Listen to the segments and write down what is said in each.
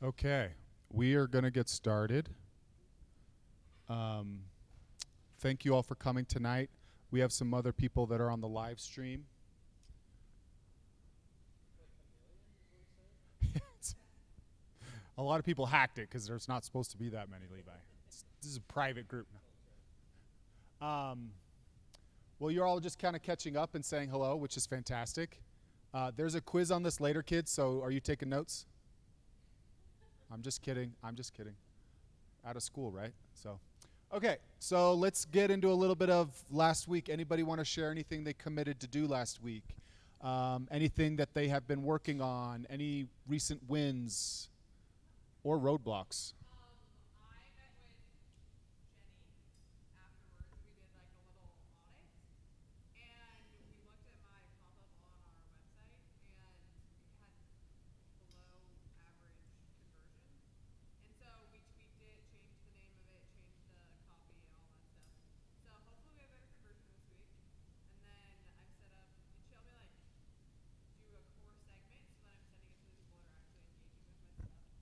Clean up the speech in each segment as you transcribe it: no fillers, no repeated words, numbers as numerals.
Okay, we are going to get started. Thank you all for coming tonight. We have some other people that are on the live stream. A lot of people hacked it because there's not supposed to be that many, Levi. This is a private group. Well, you're all just kind of catching up and saying hello, which is fantastic. There's a quiz on this later, kids, so are you taking notes? I'm just kidding. Out of school, right? Okay, so let's get into a little bit of last week. Anybody want to share anything they committed to do last week? Anything that they have been working on? Any recent wins or roadblocks?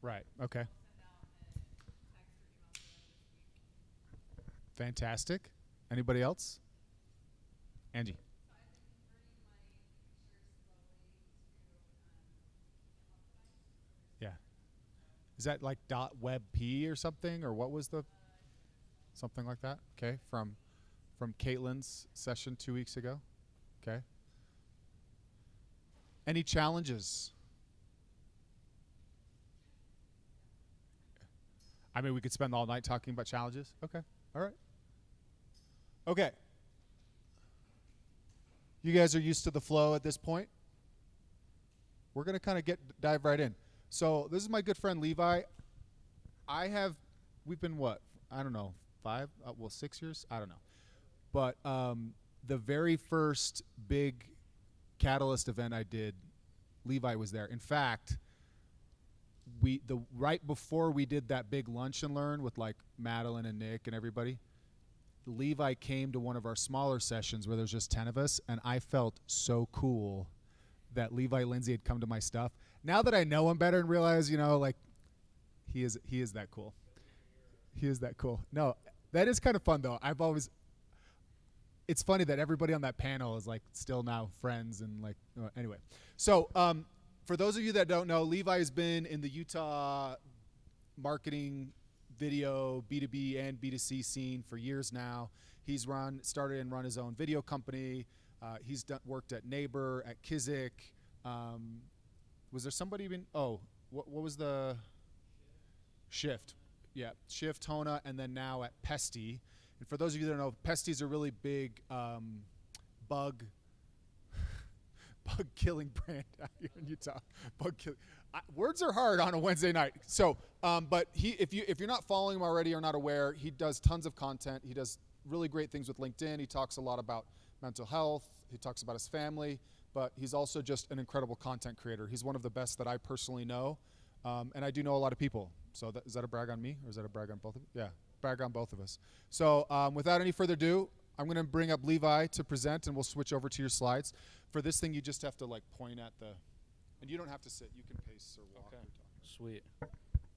Right, okay. Fantastic. Anybody else? Angie. Yeah. Is that like .webp or something, or what was the something like that? Okay, from Caitlin's session 2 weeks ago. Okay. Any challenges? I mean, we could spend all night talking about challenges. Okay. All right. Okay. You guys are used to the flow at this point. We're going to kind of dive right in. So this is my good friend Levi. We've been what? I don't know, 6 years? I don't know. But the very first big Catalyst event I did, Levi was there. In fact, right before we did that big lunch and learn with like Madeline and Nick and everybody, Levi came to one of our smaller sessions where there's just 10 of us, and I felt so cool that Levi Lindsay had come to my stuff. Now that I know him better and realize, like he is that cool. He is that cool. No, that is kind of fun though. It's funny that everybody on that panel is like still now friends and like anyway. So for those of you that don't know, Levi has been in the Utah marketing, video, B2B and B2C scene for years now. He's started and run his own video company. He's worked at Neighbor, at Kizik. Was there somebody even? Oh, what was the Shift? Yeah, Shift, Hona, and then now at Pesty. And for those of you that don't know, Pesty's a really big bug killing brand out here in Utah. Words are hard on a Wednesday night. So, but if you're not following him already or not aware, he does tons of content. He does really great things with LinkedIn. He talks a lot about mental health. He talks about his family, but he's also just an incredible content creator. He's one of the best that I personally know, and I do know a lot of people. So is that a brag on me, or is that a brag on both of you? Yeah, brag on both of us. So without any further ado, I'm going to bring up Levi to present, and we'll switch over to your slides. For this thing, you just have to like point at the, and you don't have to sit. You can pace or walk. Okay. Sweet.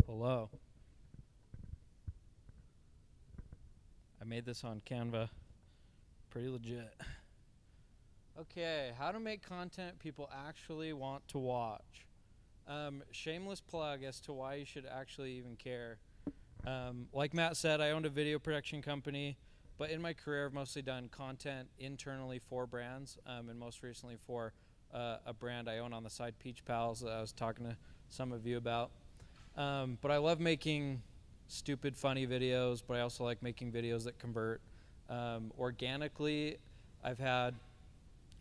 Hello. I made this on Canva. Pretty legit. Okay, how to make content people actually want to watch. Shameless plug as to why you should actually even care. Like Matt said, I owned a video production company, but in my career I've mostly done content internally for brands, and most recently for a brand I own on the side, Peach Pals, that I was talking to some of you about. But I love making stupid, funny videos, but I also like making videos that convert. Organically, I've had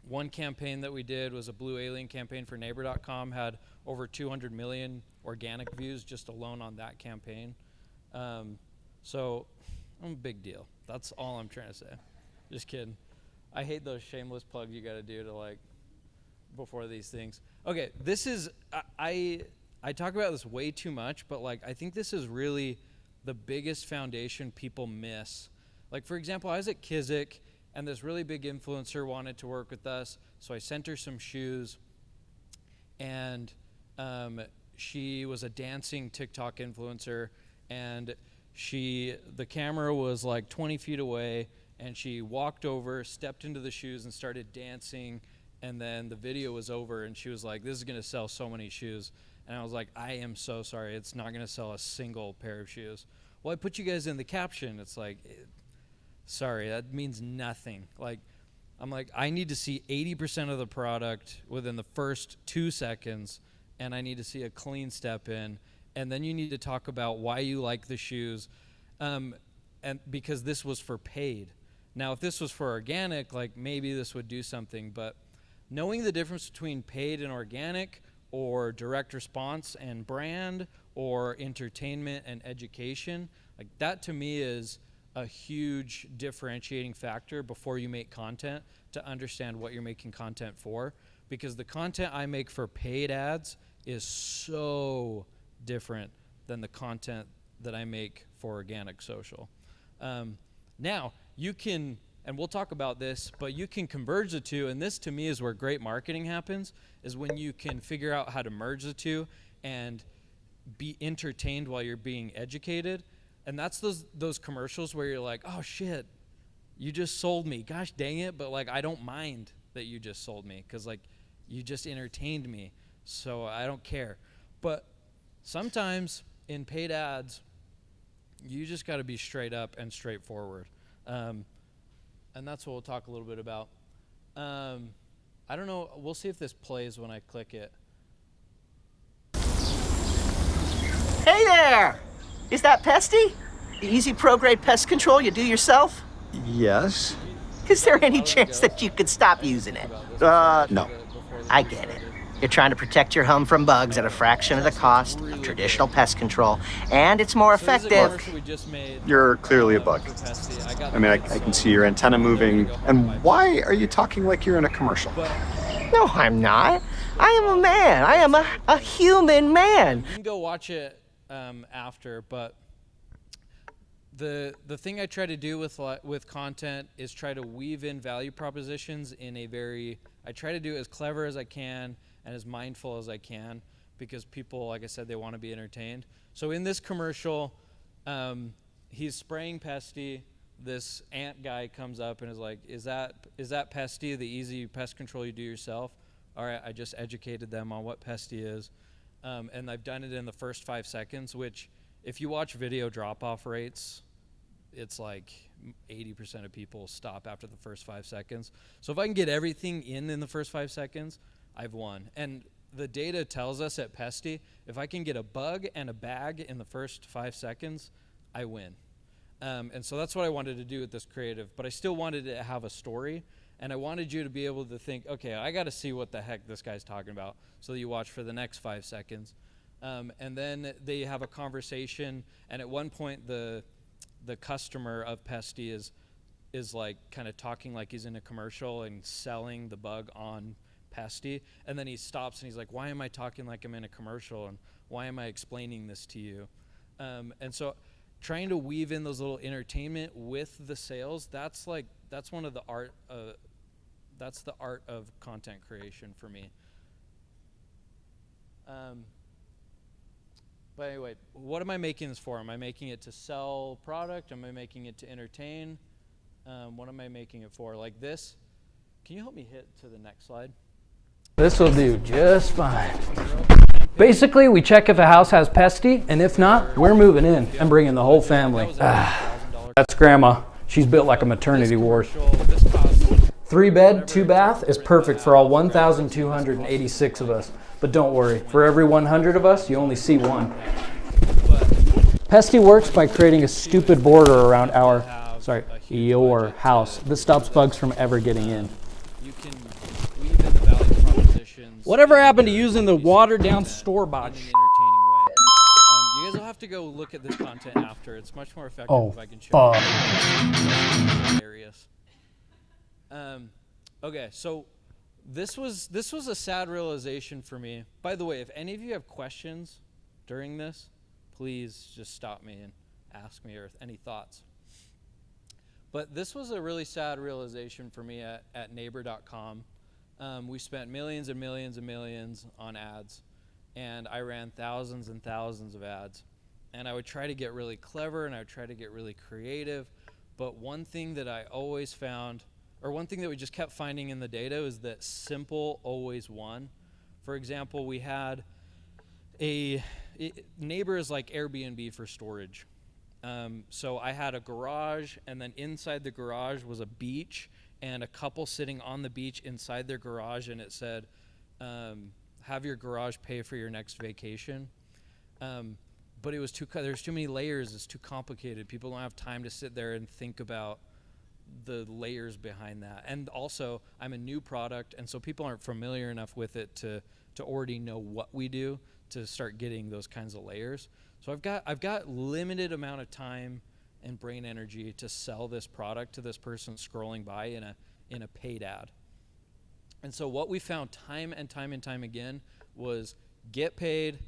one campaign that we did was a Blue Alien campaign for Neighbor.com, had over 200 million organic views just alone on that campaign. So I'm a big deal. That's all I'm trying to say. Just kidding. I hate those shameless plugs you got to do to like before these things. Okay, this is I talk about this way too much, but like I think this is really the biggest foundation people miss. Like for example, I was at Kizik and this really big influencer wanted to work with us, so I sent her some shoes, and she was a dancing TikTok influencer, and the camera was like 20 feet away, and she walked over, stepped into the shoes, and started dancing. And then the video was over, and she was like, "This is gonna sell so many shoes." And I was like, "I am so sorry, it's not gonna sell a single pair of shoes." Well, I put you guys in the caption. It's like, sorry, that means nothing. Like, I'm like, I need to see 80% of the product within the first 2 seconds, and I need to see a clean step in, and then you need to talk about why you like the shoes, and because this was for paid. Now, if this was for organic, like maybe this would do something, but knowing the difference between paid and organic, or direct response and brand, or entertainment and education, like that to me is a huge differentiating factor before you make content, to understand what you're making content for, because the content I make for paid ads is so different than the content that I make for organic social. Now, you can, and we'll talk about this, but you can converge the two, and this to me is where great marketing happens, is when you can figure out how to merge the two and be entertained while you're being educated. And that's those commercials where you're like, oh shit, you just sold me. Gosh dang it, but like I don't mind that you just sold me, because like you just entertained me, so I don't care. But sometimes in paid ads, you just got to be straight up and straightforward. And that's what we'll talk a little bit about. I don't know, we'll see if this plays when I click it. Hey there! Is that Pesty? Easy pro-grade pest control you do yourself? Yes. Is there any chance that you could stop using it? No. I get it. You're trying to protect your home from bugs at a fraction of the cost of traditional pest control, and it's more effective. You're clearly a bug. I mean, I can see your antenna moving. And why are you talking like you're in a commercial? No, I'm not. I am a man. I am a human man. You can go watch it after, but the thing I try to do with content is try to weave in value propositions in I try to do it as clever as I can and as mindful as I can, because people, like I said, they want to be entertained. So in this commercial, he's spraying Pesty. This ant guy comes up and is like, is that Pesty, the easy pest control you do yourself? All right, I just educated them on what Pesty is. And I've done it in the first 5 seconds, which if you watch video drop-off rates, it's like 80% of people stop after the first 5 seconds. So if I can get everything in the first 5 seconds, I've won. And the data tells us at Pesty, if I can get a bug and a bag in the first 5 seconds, I win. And so that's what I wanted to do with this creative, but I still wanted to have a story, and I wanted you to be able to think, okay, I got to see what the heck this guy's talking about, so that you watch for the next 5 seconds. And then they have a conversation, and at one point the customer of Pesty is like kind of talking like he's in a commercial and selling the bug on Pesty, and then he stops and he's like, why am I talking like I'm in a commercial, and why am I explaining this to you? And so trying to weave in those little entertainment with the sales, that's one of the art that's the art of content creation for me. But anyway, what am I making this for? Am I making it to sell product? Am I making it to entertain? What am I making it for? Like this, can you help me hit to the next slide? This will do just fine. Basically, we check if a house has Pesty, and if not, we're moving in and bringing the whole family. That's Grandma. She's built like a maternity ward. 3 bed, 2 bath is perfect for all 1,286 of us. But don't worry, for every 100 of us, you only see one. Pesty works by creating a stupid border around your house that stops bugs from ever getting in. You can weave in the value propositions. Whatever happened to using the watered down store-bought? In an entertaining way. You guys will have to go look at this content after. It's much more effective if I can show you. Hilarious. Okay, so this was a sad realization for me. By the way, if any of you have questions during this, please just stop me and ask me, or any thoughts. But this was a really sad realization for me at neighbor.com. We spent millions and millions and millions on ads, and I ran thousands and thousands of ads. And I would try to get really clever, and I would try to get really creative. But one thing that I always found, or one thing that we just kept finding in the data, is that simple always won. For example, we had neighbor is like Airbnb for storage. So I had a garage, and then inside the garage was a beach, and a couple sitting on the beach inside their garage, and it said, have your garage pay for your next vacation. But it was there's too many layers, it's too complicated. People don't have time to sit there and think about the layers behind that. And also, I'm a new product, and so people aren't familiar enough with it to already know what we do to start getting those kinds of layers. So I've got limited amount of time and brain energy to sell this product to this person scrolling by in a paid ad. And so what we found time and time again was get paid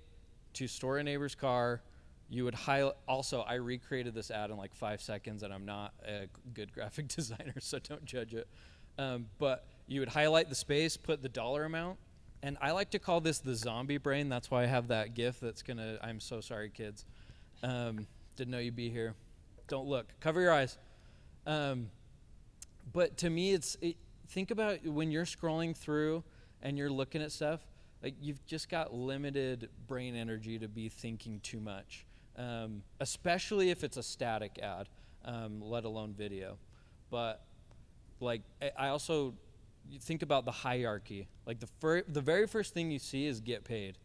to store a neighbor's car. You would highlight, also I recreated this ad in like 5 seconds, and I'm not a good graphic designer, so don't judge it. But you would highlight the space, put the dollar amount, and I like to call this the zombie brain. That's why I have that GIF that's I'm so sorry, kids. Didn't know you'd be here. Don't look, cover your eyes. But to me, think about when you're scrolling through and you're looking at stuff, like you've just got limited brain energy to be thinking too much, especially if it's a static ad, let alone video. But like I also think about the hierarchy. Like the very first thing you see is get paid.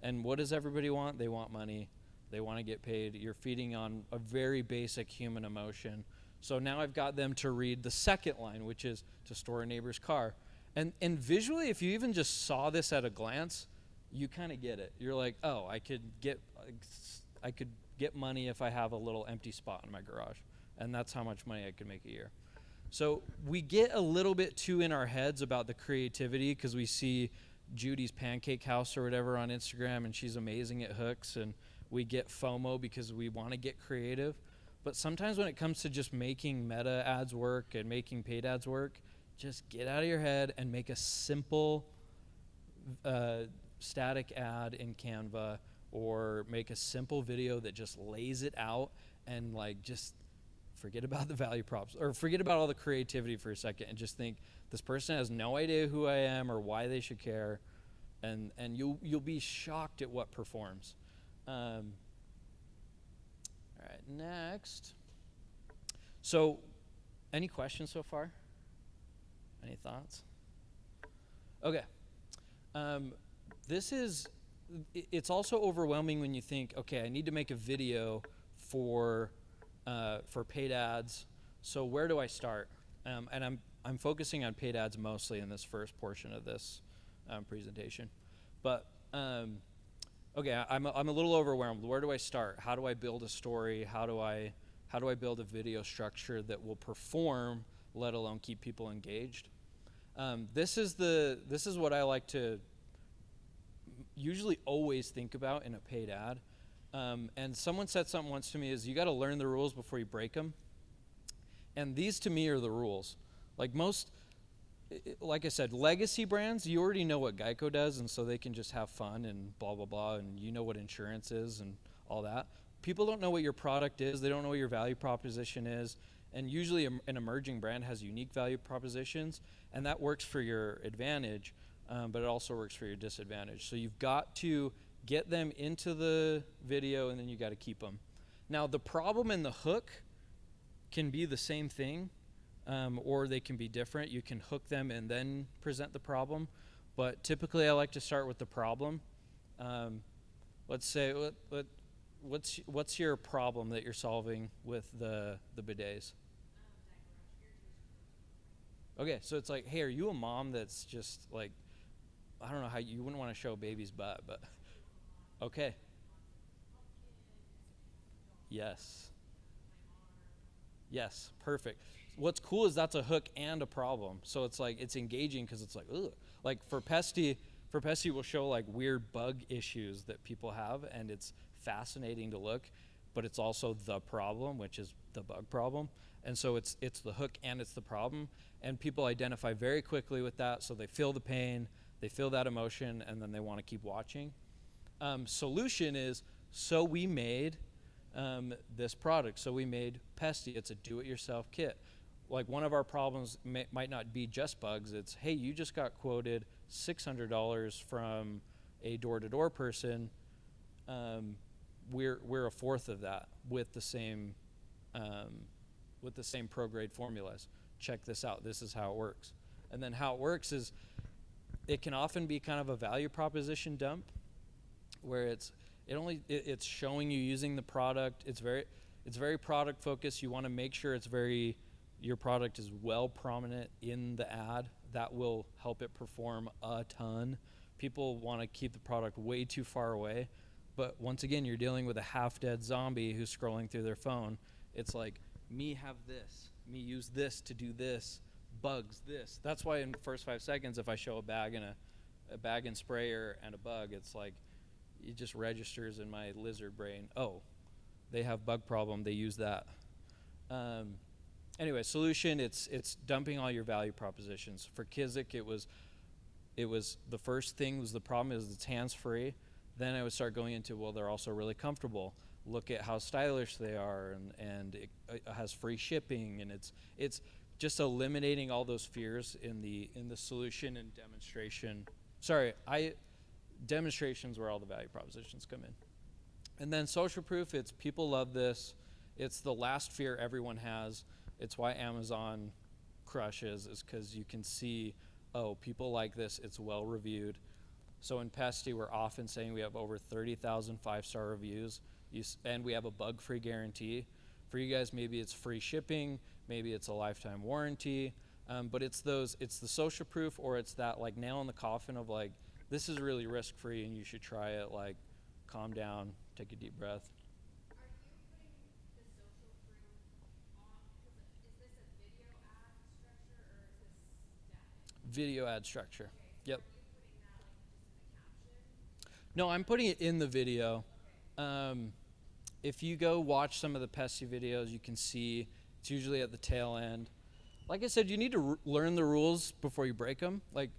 And what does everybody want? They want money. They want to get paid. You're feeding on a very basic human emotion. So now I've got them to read the second line, which is to store a neighbor's car. And visually, if you even just saw this at a glance, you kind of get it. You're like, oh, I could get money if I have a little empty spot in my garage. And that's how much money I could make a year. So we get a little bit too in our heads about the creativity because we see Judy's Pancake House or whatever on Instagram, and she's amazing at hooks, and we get FOMO because we want to get creative. But sometimes when it comes to just making meta ads work and making paid ads work, just get out of your head and make a simple static ad in Canva, or make a simple video that just lays it out, and like just forget about the value props, or forget about all the creativity for a second, and just think this person has no idea who I am or why they should care, and you'll be shocked at what performs. All right, next. So, any questions so far? Any thoughts? Okay. It's also overwhelming when you think, okay, I need to make a video for paid ads. So where do I start? And I'm focusing on paid ads mostly in this first portion of this presentation. But okay, I'm a little overwhelmed. Where do I start? How do I build a story? How do I build a video structure that will perform, let alone keep people engaged? This is what I like to usually always think about in a paid ad. And someone said something once to me is you got to learn the rules before you break them. And these to me are the rules. Like I said, legacy brands, you already know what Geico does, and so they can just have fun and blah, blah, blah, and you know what insurance is and all that. People don't know what your product is. They don't know what your value proposition is. And usually an emerging brand has unique value propositions, and that works for your advantage, but it also works for your disadvantage. So you've got to get them into the video, and then you got to keep them. Now, the problem and the hook can be the same thing, or they can be different. You can hook them and then present the problem, but typically I like to start with the problem. Let's say, what's your problem that you're solving with the bidets? Okay, so it's like, hey, are you a mom that's just like, I don't know how you wouldn't want to show a baby's butt, but okay. Yes. Yes, perfect. What's cool is that's a hook and a problem. So it's like, it's engaging because it's like, ugh. Like for Pesty we'll show like weird bug issues that people have, and it's fascinating to look, but it's also the problem, which is the bug problem. And so it's the hook and it's the problem. And people identify very quickly with that, so they feel the pain, they feel that emotion, and then they want to keep watching. Solution is, so we made this product. So we made Pesty. It's a do-it-yourself kit. Like, one of our problems might not be just bugs. It's, hey, you just got quoted $600 from a door-to-door person. We're a fourth of that with the same pro-grade formulas. Check this out. This is how it works. And then how it works is, it can often be kind of a value proposition dump, where it's showing you using the product. It's very product focused. You want to make sure your product is well prominent in the ad. That will help it perform a ton. People want to keep the product way too far away, but once again, you're dealing with a half-dead zombie who's scrolling through their phone. It's like, me have this, me use this to do this, bugs this. That's why in the first 5 seconds, if I show a bag and sprayer and a bug, it's like, it just registers in my lizard brain. Oh, they have bug problem. They use that. Anyway, solution. It's dumping all your value propositions. For Kizik, it was the first thing was the problem is it's hands free. Then I would start going into, well, they're also really comfortable. Look at how stylish they are, and it has free shipping, and it's just eliminating all those fears in the solution and demonstration. Demonstrations where all the value propositions come in. And then social proof, it's people love this. It's the last fear everyone has. It's why Amazon crushes, is because you can see, oh, people like this, it's well reviewed. So in Pesty, we're often saying we have over 30,000 5-star reviews, and we have a bug-free guarantee. For you guys, maybe it's free shipping, maybe it's a lifetime warranty, but it's the social proof, or it's that like nail in the coffin of like, this is really risk-free and you should try it. Like, calm down, take a deep breath. Are you putting the social proof on, is this a video ad structure or is this static? Video ad structure. Okay, so Yep. are you putting that like just in the caption? No, I'm putting it in the video. If you go watch some of the Pesty videos, you can see it's usually at the tail end. Like I said, you need to learn the rules before you break them. Like,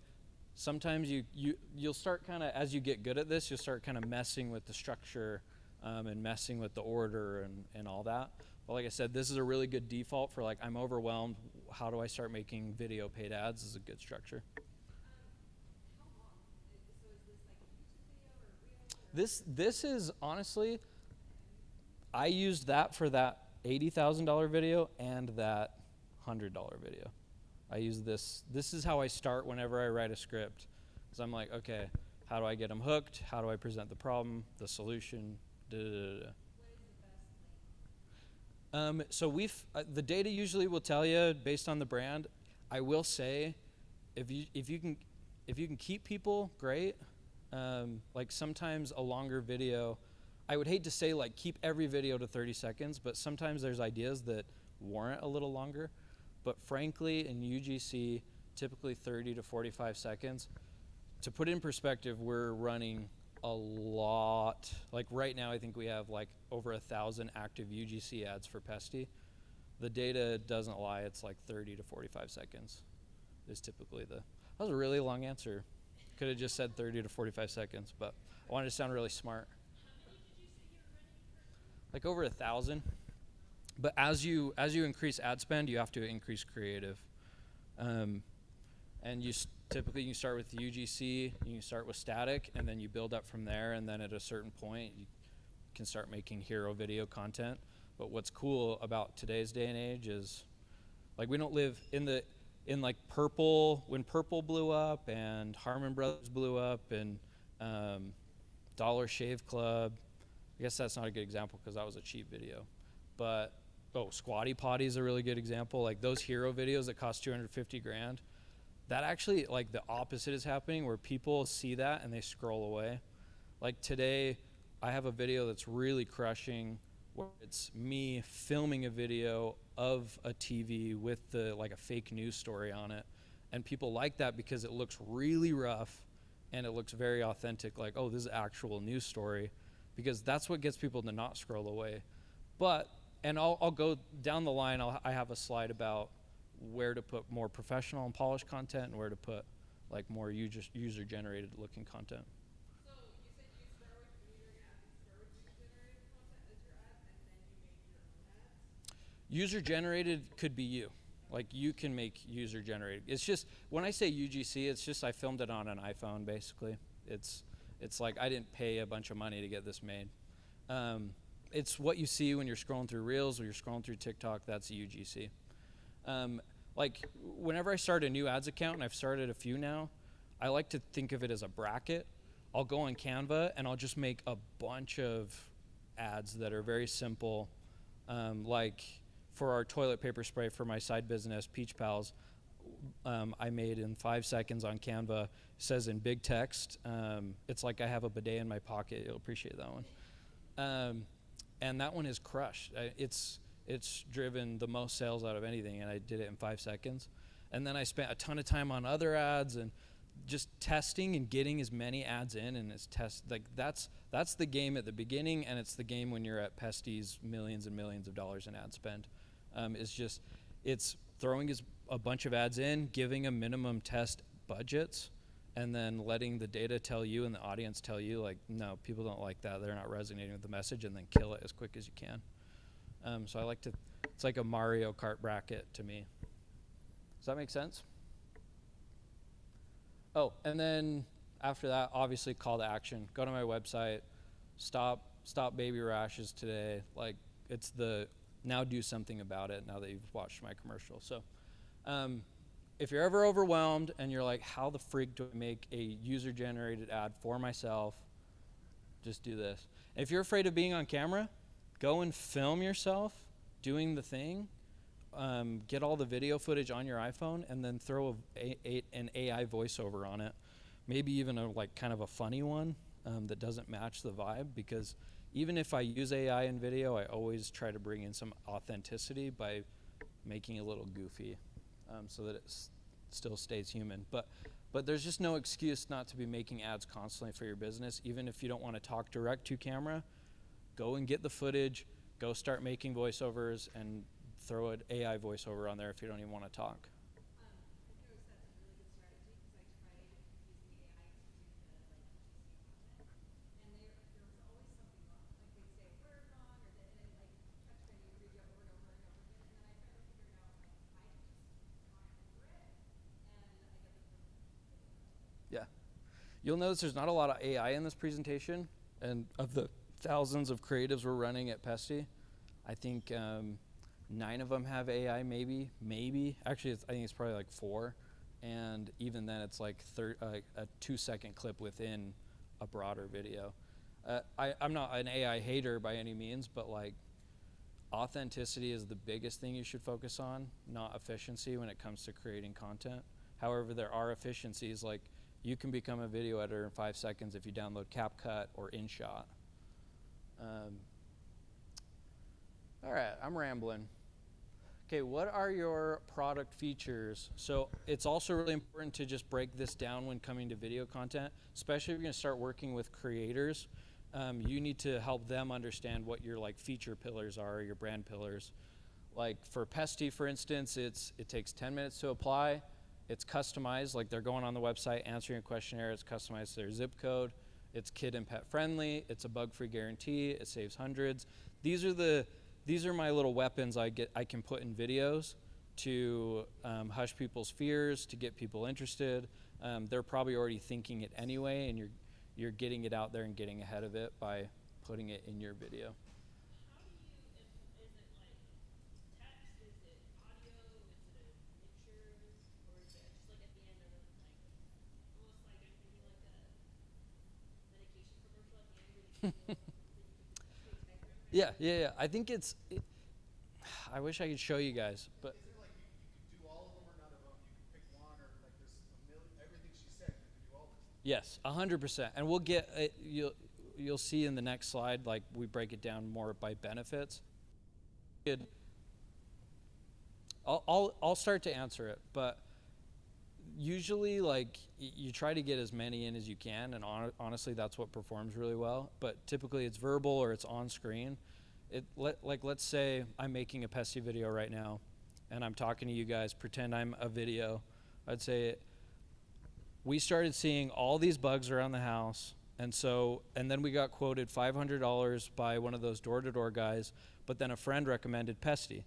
sometimes you'll start kind of, as you get good at this, you'll start kind of messing with the structure and messing with the order and all that. But like I said, this is a really good default for like, I'm overwhelmed. How do I start making video paid ads? This is a good structure. How long? So is this like a YouTube video or a reel? This is honestly, I used that for that $80,000 video and that $100 video. I use this. This is how I start whenever I write a script. Because I'm like, okay, how do I get them hooked? How do I present the problem, the solution? Da, da, da, da. What is the best link? So the data usually will tell you based on the brand. I will say, if you can keep people, great. Like, sometimes a longer video, I would hate to say like keep every video to 30 seconds, but sometimes there's ideas that warrant a little longer. But frankly, in UGC, typically 30 to 45 seconds. To put it in perspective, we're running a lot. Like right now, I think we have like over 1,000 active UGC ads for Pesty. The data doesn't lie. It's like 30 to 45 seconds is typically that was a really long answer. Could have just said 30 to 45 seconds, but I wanted to sound really smart. Like over 1,000. But as you increase ad spend, you have to increase creative. And typically you start with UGC, you start with static, and then you build up from there, and then at a certain point you can start making hero video content. But what's cool about today's day and age is, like, we don't live in like Purple, when Purple blew up and Harmon Brothers blew up and Dollar Shave Club. I guess that's not a good example because that was a cheap video. But Squatty Potty is a really good example. Like those hero videos that cost 250 grand, that actually, like, the opposite is happening where people see that and they scroll away. Like today, I have a video that's really crushing where it's me filming a video of a TV with like a fake news story on it. And people like that because it looks really rough and it looks very authentic. Like, oh, this is an actual news story, because that's what gets people to not scroll away. And I'll go down the line. I have a slide about where to put more professional and polished content and where to put like more user-generated looking content. So you said you start with User generated could be you. Like you can make user generated. It's just, when I say UGC, it's just I filmed it on an iPhone basically. It's like I didn't pay a bunch of money to get this made. It's what you see when you're scrolling through Reels or you're scrolling through TikTok, that's a UGC. Like whenever I start a new ads account, and I've started a few now, I like to think of it as a bracket. I'll go on Canva and I'll just make a bunch of ads that are very simple. Like for our toilet paper spray for my side business, Peach Pals, I made in 5 seconds on Canva. It says in big text, it's like I have a bidet in my pocket. You'll appreciate that one. And that one is crushed. It's driven the most sales out of anything, and I did it in 5 seconds. And then I spent a ton of time on other ads and just testing and getting as many ads in, and it's like that's the game at the beginning, and it's the game when you're at Pesty's millions and millions of dollars in ad spend. It's throwing a bunch of ads in, giving a minimum test budgets, and then letting the data tell you and the audience tell you, like, no, people don't like that, they're not resonating with the message, and then kill it as quick as you can. So I like to, it's like a Mario Kart bracket to me. Does that make sense? Oh, and then after that, obviously call to action. Go to my website, stop baby rashes today. Like, it's now do something about it now that you've watched my commercial. So if you're ever overwhelmed and you're like, how the freak do I make a user-generated ad for myself, just do this. If you're afraid of being on camera, go and film yourself doing the thing. Get all the video footage on your iPhone and then throw an AI voiceover on it. Maybe even a kind of a funny one that doesn't match the vibe, because even if I use AI in video, I always try to bring in some authenticity by making it a little goofy so that it still stays human. But there's just no excuse not to be making ads constantly for your business. Even if you don't want to talk direct to camera, go and get the footage, go start making voiceovers, and throw an AI voiceover on there if you don't even want to talk. I've noticed that's a really good strategy, because I tried using AI to do the content, and there was always something wrong. Like they'd say a word wrong, or and it kept sending the video over and over and over again. And then I finally figured out, like, I can just talk over it, and I get the perfect. Yeah. You'll notice there's not a lot of AI in this presentation, and of the thousands of creatives we're running at Pesty, I think 9 of them have AI, maybe. Actually, I think it's probably like 4. And even then, it's like a 2-second clip within a broader video. I'm not an AI hater by any means, but like authenticity is the biggest thing you should focus on, not efficiency when it comes to creating content. However, there are efficiencies, like you can become a video editor in 5 seconds if you download CapCut or InShot. All right, I'm rambling. Okay, what are your product features? So it's also really important to just break this down when coming to video content, especially if you're gonna start working with creators. You need to help them understand what your feature pillars are, your brand pillars. Like for Pesty, for instance, it takes 10 minutes to apply. It's customized, like they're going on the website, answering a questionnaire, it's customized to their zip code. It's kid and pet friendly, it's a bug-free guarantee, it saves hundreds. These are my little weapons I can put in videos to hush people's fears, to get people interested. They're probably already thinking it anyway, and you're getting it out there and getting ahead of it by putting it in your video. How do you, is it like text, is it audio, is it pictures, or is it just like at the end of it, almost like I'm thinking like a medication commercial at the end where you can feel something that you can Yeah. I think I wish I could show you guys, but. Is it like you could do all of them or none of them? You could pick one, or like there's a million, everything she said, you could do all this. Yes, 100%. And we'll get you'll see in the next slide, like we break it down more by benefits. I'll start to answer it, but usually you try to get as many in as you can, and honestly that's what performs really well. But typically it's verbal or it's on screen. Let's say I'm making a Pesty video right now, and I'm talking to you guys. Pretend I'm a video. I'd say, we started seeing all these bugs around the house, and then we got quoted $500 by one of those door-to-door guys, but then a friend recommended Pesty.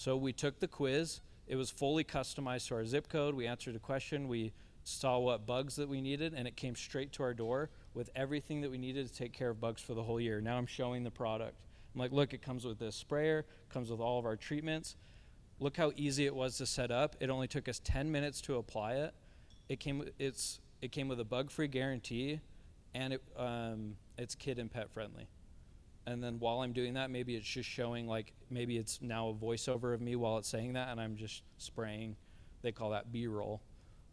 So we took the quiz. It was fully customized to our zip code. We answered a question. We saw what bugs that we needed, and it came straight to our door with everything that we needed to take care of bugs for the whole year. Now I'm showing the product. I'm like, look, it comes with this sprayer, comes with all of our treatments. Look how easy it was to set up. It only took us 10 minutes to apply it. It came with a bug-free guarantee, and it's kid and pet friendly. And then while I'm doing that, maybe it's just showing, like, maybe it's now a voiceover of me while it's saying that, and I'm just spraying. They call that B-roll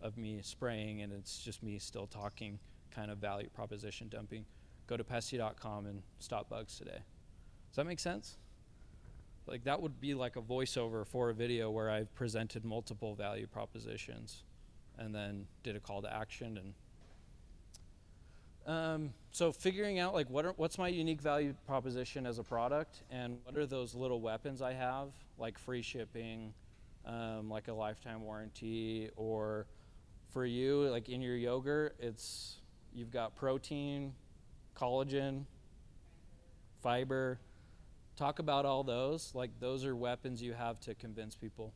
of me spraying, and it's just me still talking, kind of value proposition dumping. Go to pesty.com and stop bugs today. Does that make sense? Like, that would be like a voiceover for a video where I've presented multiple value propositions and then did a call to action. And so figuring out, like, what's my unique value proposition as a product, and what are those little weapons I have, like free shipping, like a lifetime warranty, or for you, like in your yogurt, you've got protein, collagen, fiber. Talk about all those. Like, those are weapons you have to convince people.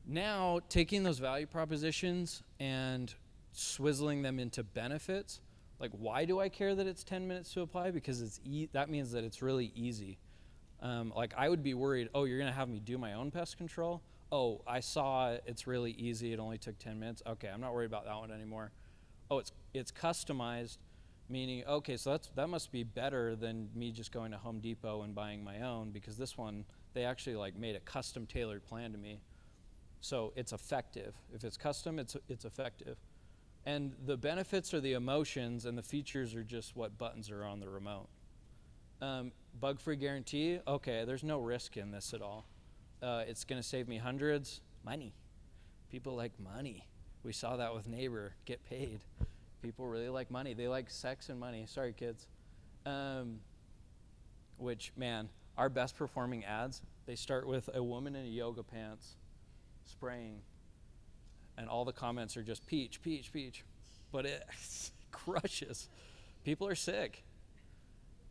Now, taking those value propositions and swizzling them into benefits. Like, why do I care that it's 10 minutes to apply? Because that means that it's really easy. Like, I would be worried, oh, you're going to have me do my own pest control? Oh, I saw it. It's really easy. It only took 10 minutes. Okay, I'm not worried about that one anymore. Oh, it's customized. Meaning, okay, so that must be better than me just going to Home Depot and buying my own, because this one, they actually like made a custom tailored plan to me. So it's effective. If it's custom, it's effective. And the benefits are the emotions, and the features are just what buttons are on the remote. Bug-free guarantee, okay, there's no risk in this at all. It's gonna save me hundreds. Money. People like money. We saw that with Neighbor, get paid. People really like money. They like sex and money. Sorry, kids. Which, man, our best performing ads, they start with a woman in yoga pants spraying, and all the comments are just peach, peach, peach. But it crushes. People are sick.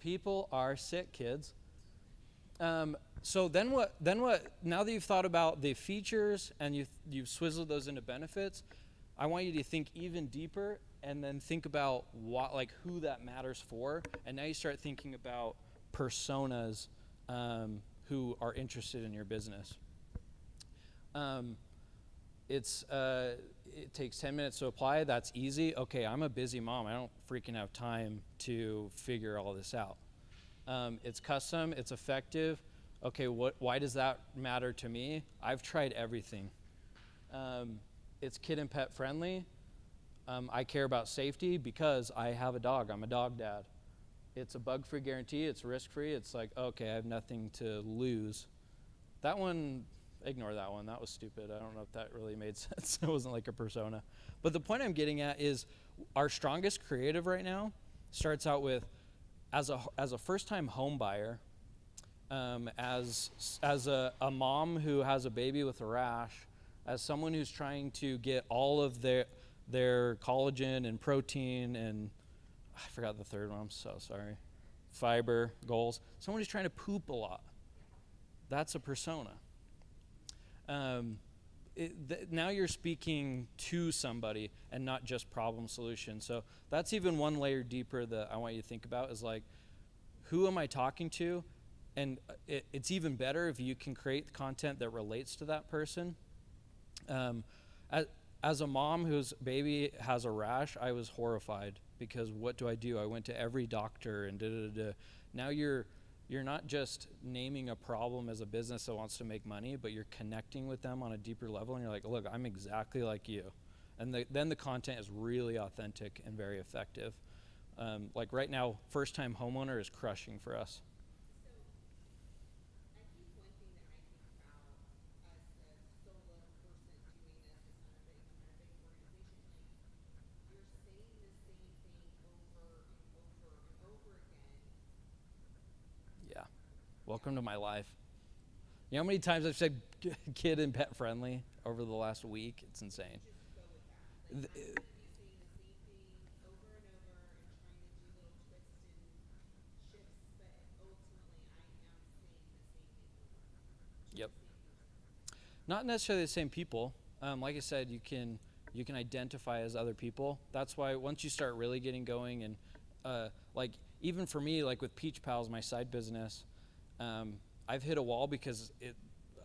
People are sick, kids. So then what? Now that you've thought about the features and you've swizzled those into benefits, I want you to think even deeper, and then think about what, like, who that matters for. And now you start thinking about personas who are interested in your business. It takes 10 minutes to apply. That's easy. Okay, I'm a busy mom. I don't freaking have time to figure all this out. It's custom. It's effective. Okay, why does that matter to me? I've tried everything. It's kid and pet friendly. I care about safety because I have a dog. I'm a dog dad. It's a bug-free guarantee. It's risk-free. It's like, okay, I have nothing to lose. That one, ignore that one. That was stupid. I don't know if that really made sense. It wasn't like a persona. But the point I'm getting at is our strongest creative right now starts out with, as a first-time home buyer, as a mom who has a baby with a rash, as someone who's trying to get all of their collagen and protein and, I forgot the third one, I'm so sorry, fiber goals. Someone who's trying to poop a lot. That's a persona. Now you're speaking to somebody and not just problem solution. So that's even one layer deeper that I want you to think about, is like, who am I talking to? And it's even better if you can create content that relates to that person. As a mom whose baby has a rash, I was horrified, because what do? I went to every doctor and da-da-da-da. Now you're not just naming a problem as a business that wants to make money, but you're connecting with them on a deeper level, and you're like, look, I'm exactly like you. And then the content is really authentic and very effective. Like right now, first-time homeowner is crushing for us. Welcome to my life. You know how many times I've said kid and pet friendly over the last week? It's insane. Yep. Not necessarily the same people. Like I said, you can identify as other people. That's why once you start really getting going, and like even for me, like with Peach Pals, my side business, I've hit a wall because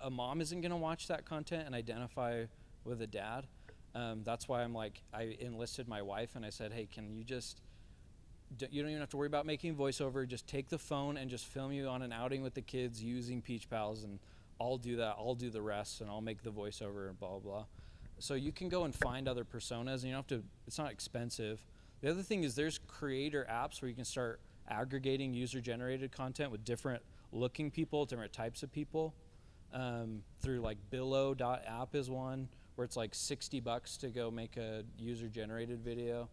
a mom isn't going to watch that content and identify with a dad. That's why I enlisted my wife and I said, hey, can you just, you don't even have to worry about making voiceover. Just take the phone and just film you on an outing with the kids using Peach Pals, and I'll do that. I'll do the rest, and I'll make the voiceover and blah, blah, blah. So you can go and find other personas, and you don't have to, it's not expensive. The other thing is there's creator apps where you can start aggregating user-generated content with different looking people, different types of people. Through like Billo.app is one where it's like $60 to go make a user-generated video.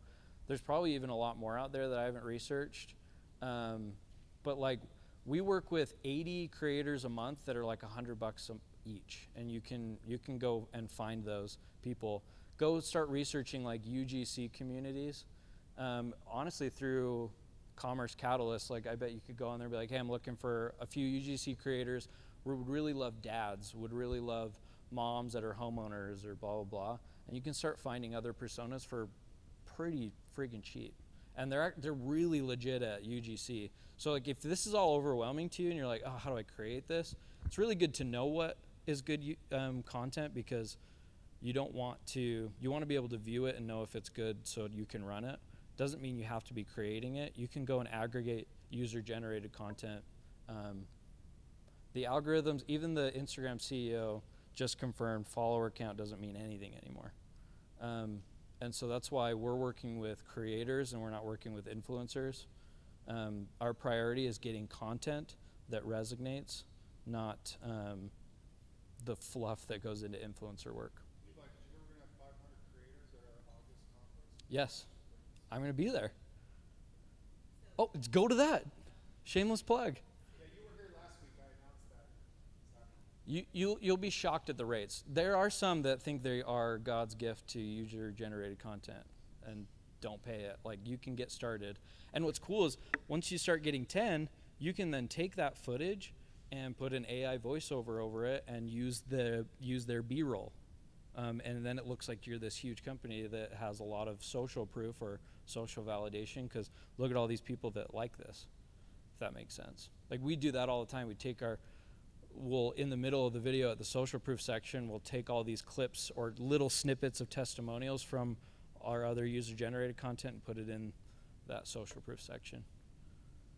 There's probably even a lot more out there that I haven't researched. But like we work with 80 creators a month that are like $100 each, and you can go and find those people. Go start researching like UGC communities. Honestly, through Commerce Catalyst, like I bet you could go on there and be like, hey, I'm looking for a few UGC creators who would really love dads, would really love moms that are homeowners or blah, blah, blah. And you can start finding other personas for pretty freaking cheap. And they're really legit at UGC. So like if this is all overwhelming to you and you're like, oh, how do I create this? It's really good to know what is good content, because you want to be able to view it and know if it's good so you can run it. Doesn't mean you have to be creating it. You can go and aggregate user-generated content. The algorithms, even the Instagram CEO just confirmed follower count doesn't mean anything anymore. And so that's why we're working with creators and we're not working with influencers. Our priority is getting content that resonates, not the fluff that goes into influencer work. Levi, did you know we're going to have 500 creators at our August conference? Yes, I'm going to be there. Oh, let's go to that. Shameless plug. Yeah, you were here last week. I announced that. You'll be shocked at the rates. There are some that think they are God's gift to user-generated content and don't pay it. Like, you can get started. And what's cool is once you start getting 10, you can then take that footage and put an AI voiceover over it and use their B-roll. And then it looks like you're this huge company that has a lot of social proof or social validation, because look at all these people that like this, if that makes sense. Like, we do that all the time. We'll, in the middle of the video at the social proof section, we'll take all these clips or little snippets of testimonials from our other user-generated content and put it in that social proof section.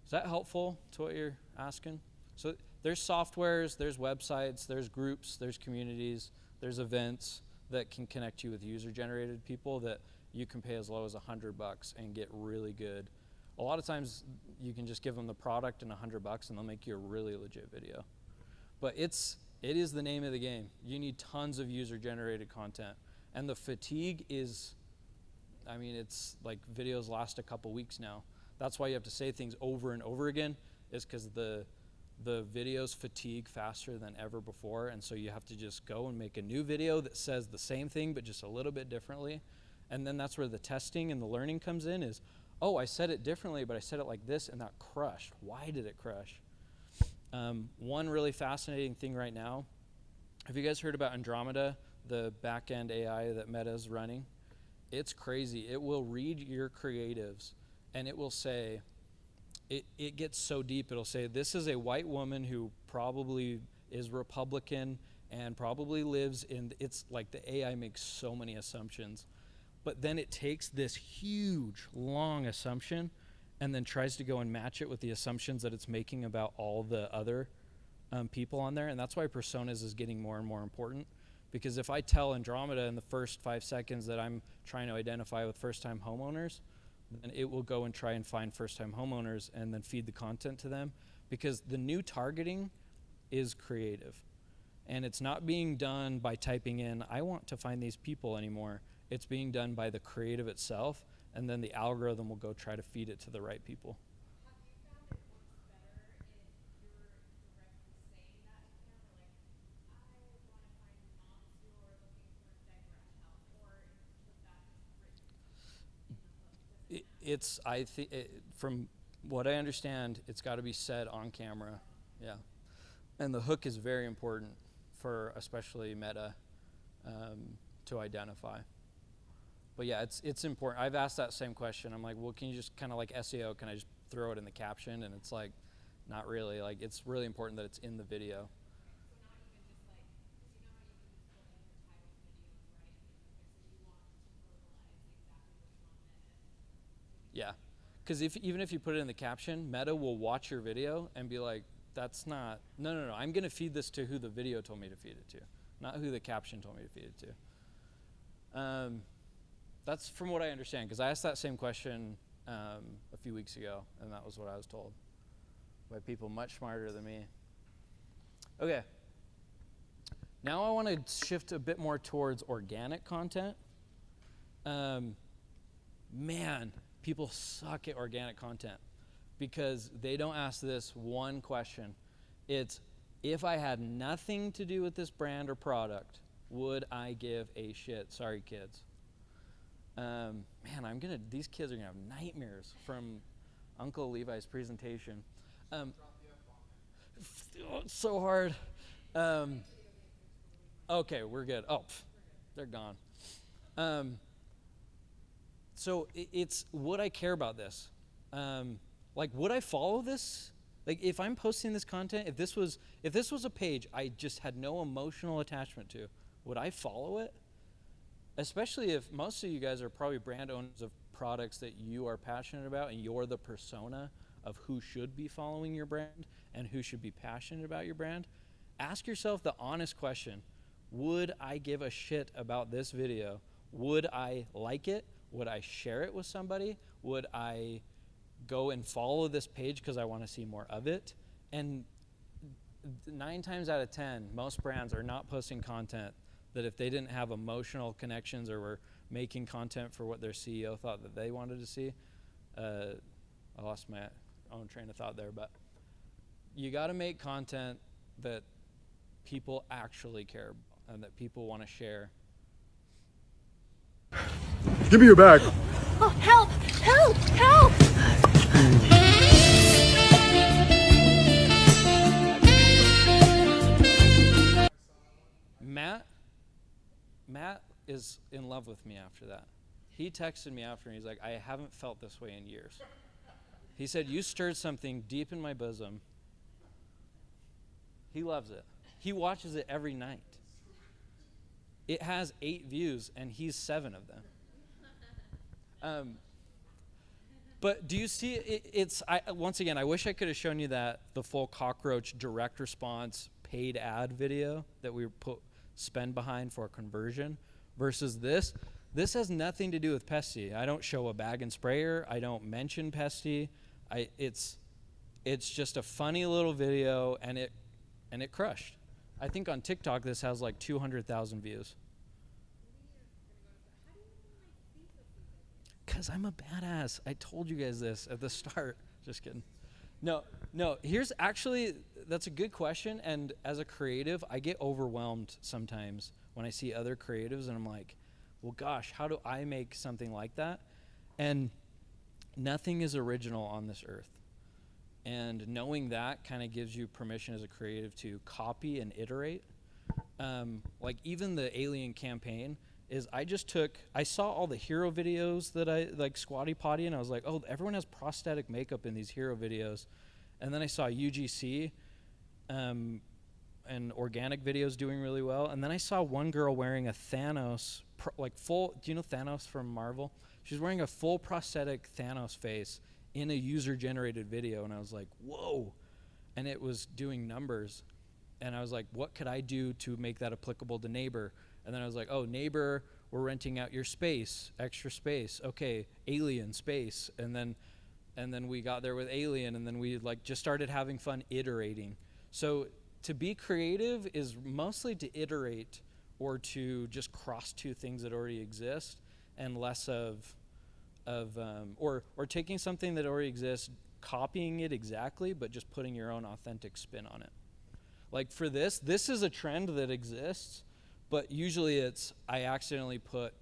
Is that helpful to what you're asking? So there's softwares, there's websites, there's groups, there's communities, there's events that can connect you with user-generated people that you can pay as low as $100 and get really good. A lot of times you can just give them the product and $100 and they'll make you a really legit video. But it is the name of the game. You need tons of user-generated content. And the fatigue is, I mean, it's like videos last a couple weeks now. That's why you have to say things over and over again, is because the videos fatigue faster than ever before. And so you have to just go and make a new video that says the same thing, but just a little bit differently. And then that's where the testing and the learning comes in is, oh, I said it differently, but I said it like this and that crushed. Why did it crush? One really fascinating thing right now, have you guys heard about Andromeda, the back-end AI that Meta's running? It's crazy. It will read your creatives and it will say, it gets so deep, it'll say, this is a white woman who probably is Republican and probably lives in, it's like the AI makes so many assumptions. But then it takes this huge, long assumption and then tries to go and match it with the assumptions that it's making about all the other people on there. And that's why personas is getting more and more important. Because if I tell Andromeda in the first 5 seconds that I'm trying to identify with first-time homeowners, then it will go and try and find first-time homeowners and then feed the content to them. Because the new targeting is creative. And it's not being done by typing in, I want to find these people anymore. It's being done by the creative itself, and then the algorithm will go try to feed it to the right people. Have you found it works better if you're directly saying that to them, or like, I want to find moms who are looking for diaphragm health, or was that just written in the hook? From what I understand, it's got to be said on camera. Yeah. And the hook is very important. for especially Meta to identify. But yeah, it's important. I've asked that same question. I'm like, well, can you just kind of like SEO, can I just throw it in the caption? And it's like, not really. Like, it's really important that it's in the video. Yeah, because even if you put it in the caption, Meta will watch your video and be like, that's not, no, I'm going to feed this to who the video told me to feed it to, not who the caption told me to feed it to. That's from what I understand, because I asked that same question a few weeks ago, and that was what I was told by people much smarter than me. Okay. Now I want to shift a bit more towards organic content. Man, people suck at organic content because they don't ask this one question. It's, if I had nothing to do with this brand or product, would I give a shit? Sorry, kids. Man, these kids are gonna have nightmares from Uncle Levi's presentation. So hard. Okay, we're good. Oh, they're gone. So it's, would I care about this? Like, would I follow this? Like, if I'm posting this content, if this was a page I just had no emotional attachment to, would I follow it? Especially if most of you guys are probably brand owners of products that you are passionate about, and you're the persona of who should be following your brand and who should be passionate about your brand. Ask yourself the honest question: would I give a shit about this video? Would I like it? Would I share it with somebody? Would I go and follow this page because I want to see more of it? And 9 times out of 10, most brands are not posting content that if they didn't have emotional connections or were making content for what their CEO thought that they wanted to see. I lost my own train of thought there, but you got to make content that people actually care about and that people want to share. Give me your bag. Oh, help! Help! Help! Matt is in love with me after that. He texted me after and he's like, I haven't felt this way in years. He said, you stirred something deep in my bosom. He loves it. He watches it every night. It has 8 views and he's 7 of them. But do you see it's once again, I wish I could have shown you the full cockroach direct response paid ad video that we spend behind for conversion versus this. This has nothing to do with Pesty. I don't show a bag and sprayer. I don't mention Pesty. It's just a funny little video, and it crushed. I think on TikTok this has like 200,000 views. Because I'm a badass. I told you guys this at the start. Just kidding. No, here's actually, that's a good question. And as a creative, I get overwhelmed sometimes when I see other creatives and I'm like, well, gosh, how do I make something like that? And nothing is original on this earth. And knowing that kind of gives you permission as a creative to copy and iterate. Like even the Alien campaign is I saw all the hero videos that I like Squatty Potty, and I was like, oh, everyone has prosthetic makeup in these hero videos. And then I saw UGC and organic videos doing really well. And then I saw one girl wearing a Thanos, do you know Thanos from Marvel? She's wearing a full prosthetic Thanos face in a user-generated video, and I was like, whoa. And it was doing numbers. And I was like, what could I do to make that applicable to Neighbor? And then I was like, oh, Neighbor, we're renting out your space, extra space. Okay, Alien space. And then we got there with Alien, and then we like just started having fun iterating. So to be creative is mostly to iterate or to just cross 2 things that already exist, and less of or taking something that already exists, copying it exactly, but just putting your own authentic spin on it. Like for this is a trend that exists, but usually it's I accidentally put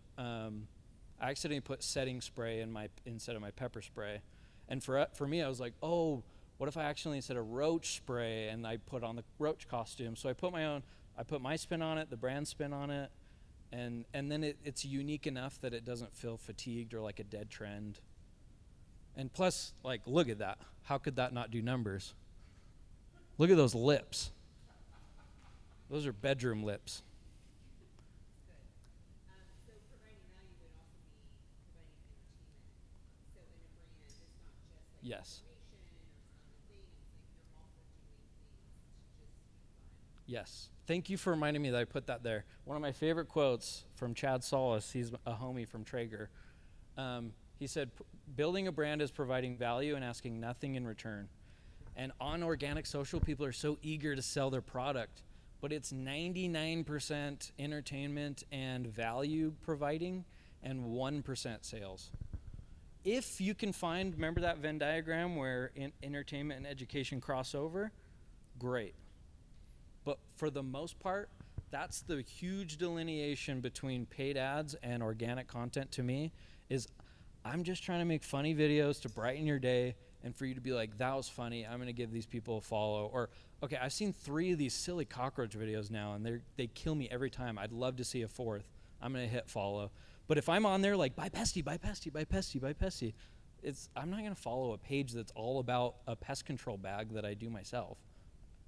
setting spray instead of my pepper spray. And for me, I was like, oh, what if I accidentally said a roach spray and I put on the roach costume? So I put my own I put my spin on it, the brand spin on it, and then it's unique enough that it doesn't feel fatigued or like a dead trend. And plus, like, look at that. How could that not do numbers? Look at those lips. Those are bedroom lips. So providing value would also be providing entertainment. So in a brand, it's not just like Yes. information or selling things, like you're also doing things to just be fun. Yes. Thank you for reminding me that I put that there. One of my favorite quotes from Chad Solis, he's a homie from Traeger. He said, building a brand is providing value and asking nothing in return. And on organic social, people are so eager to sell their product, but it's 99% entertainment and value providing and 1% sales. If you can find, remember that Venn diagram where entertainment and education cross over? Great. But for the most part, that's the huge delineation between paid ads and organic content to me is I'm just trying to make funny videos to brighten your day and for you to be like, that was funny, I'm going to give these people a follow. Or, okay, I've seen 3 of these silly cockroach videos now, and they kill me every time. I'd love to see a 4th. I'm going to hit follow. But if I'm on there like, buy pesty, buy pesty, buy pesty, buy pesty, I'm not going to follow a page that's all about a pest control bag that I do myself.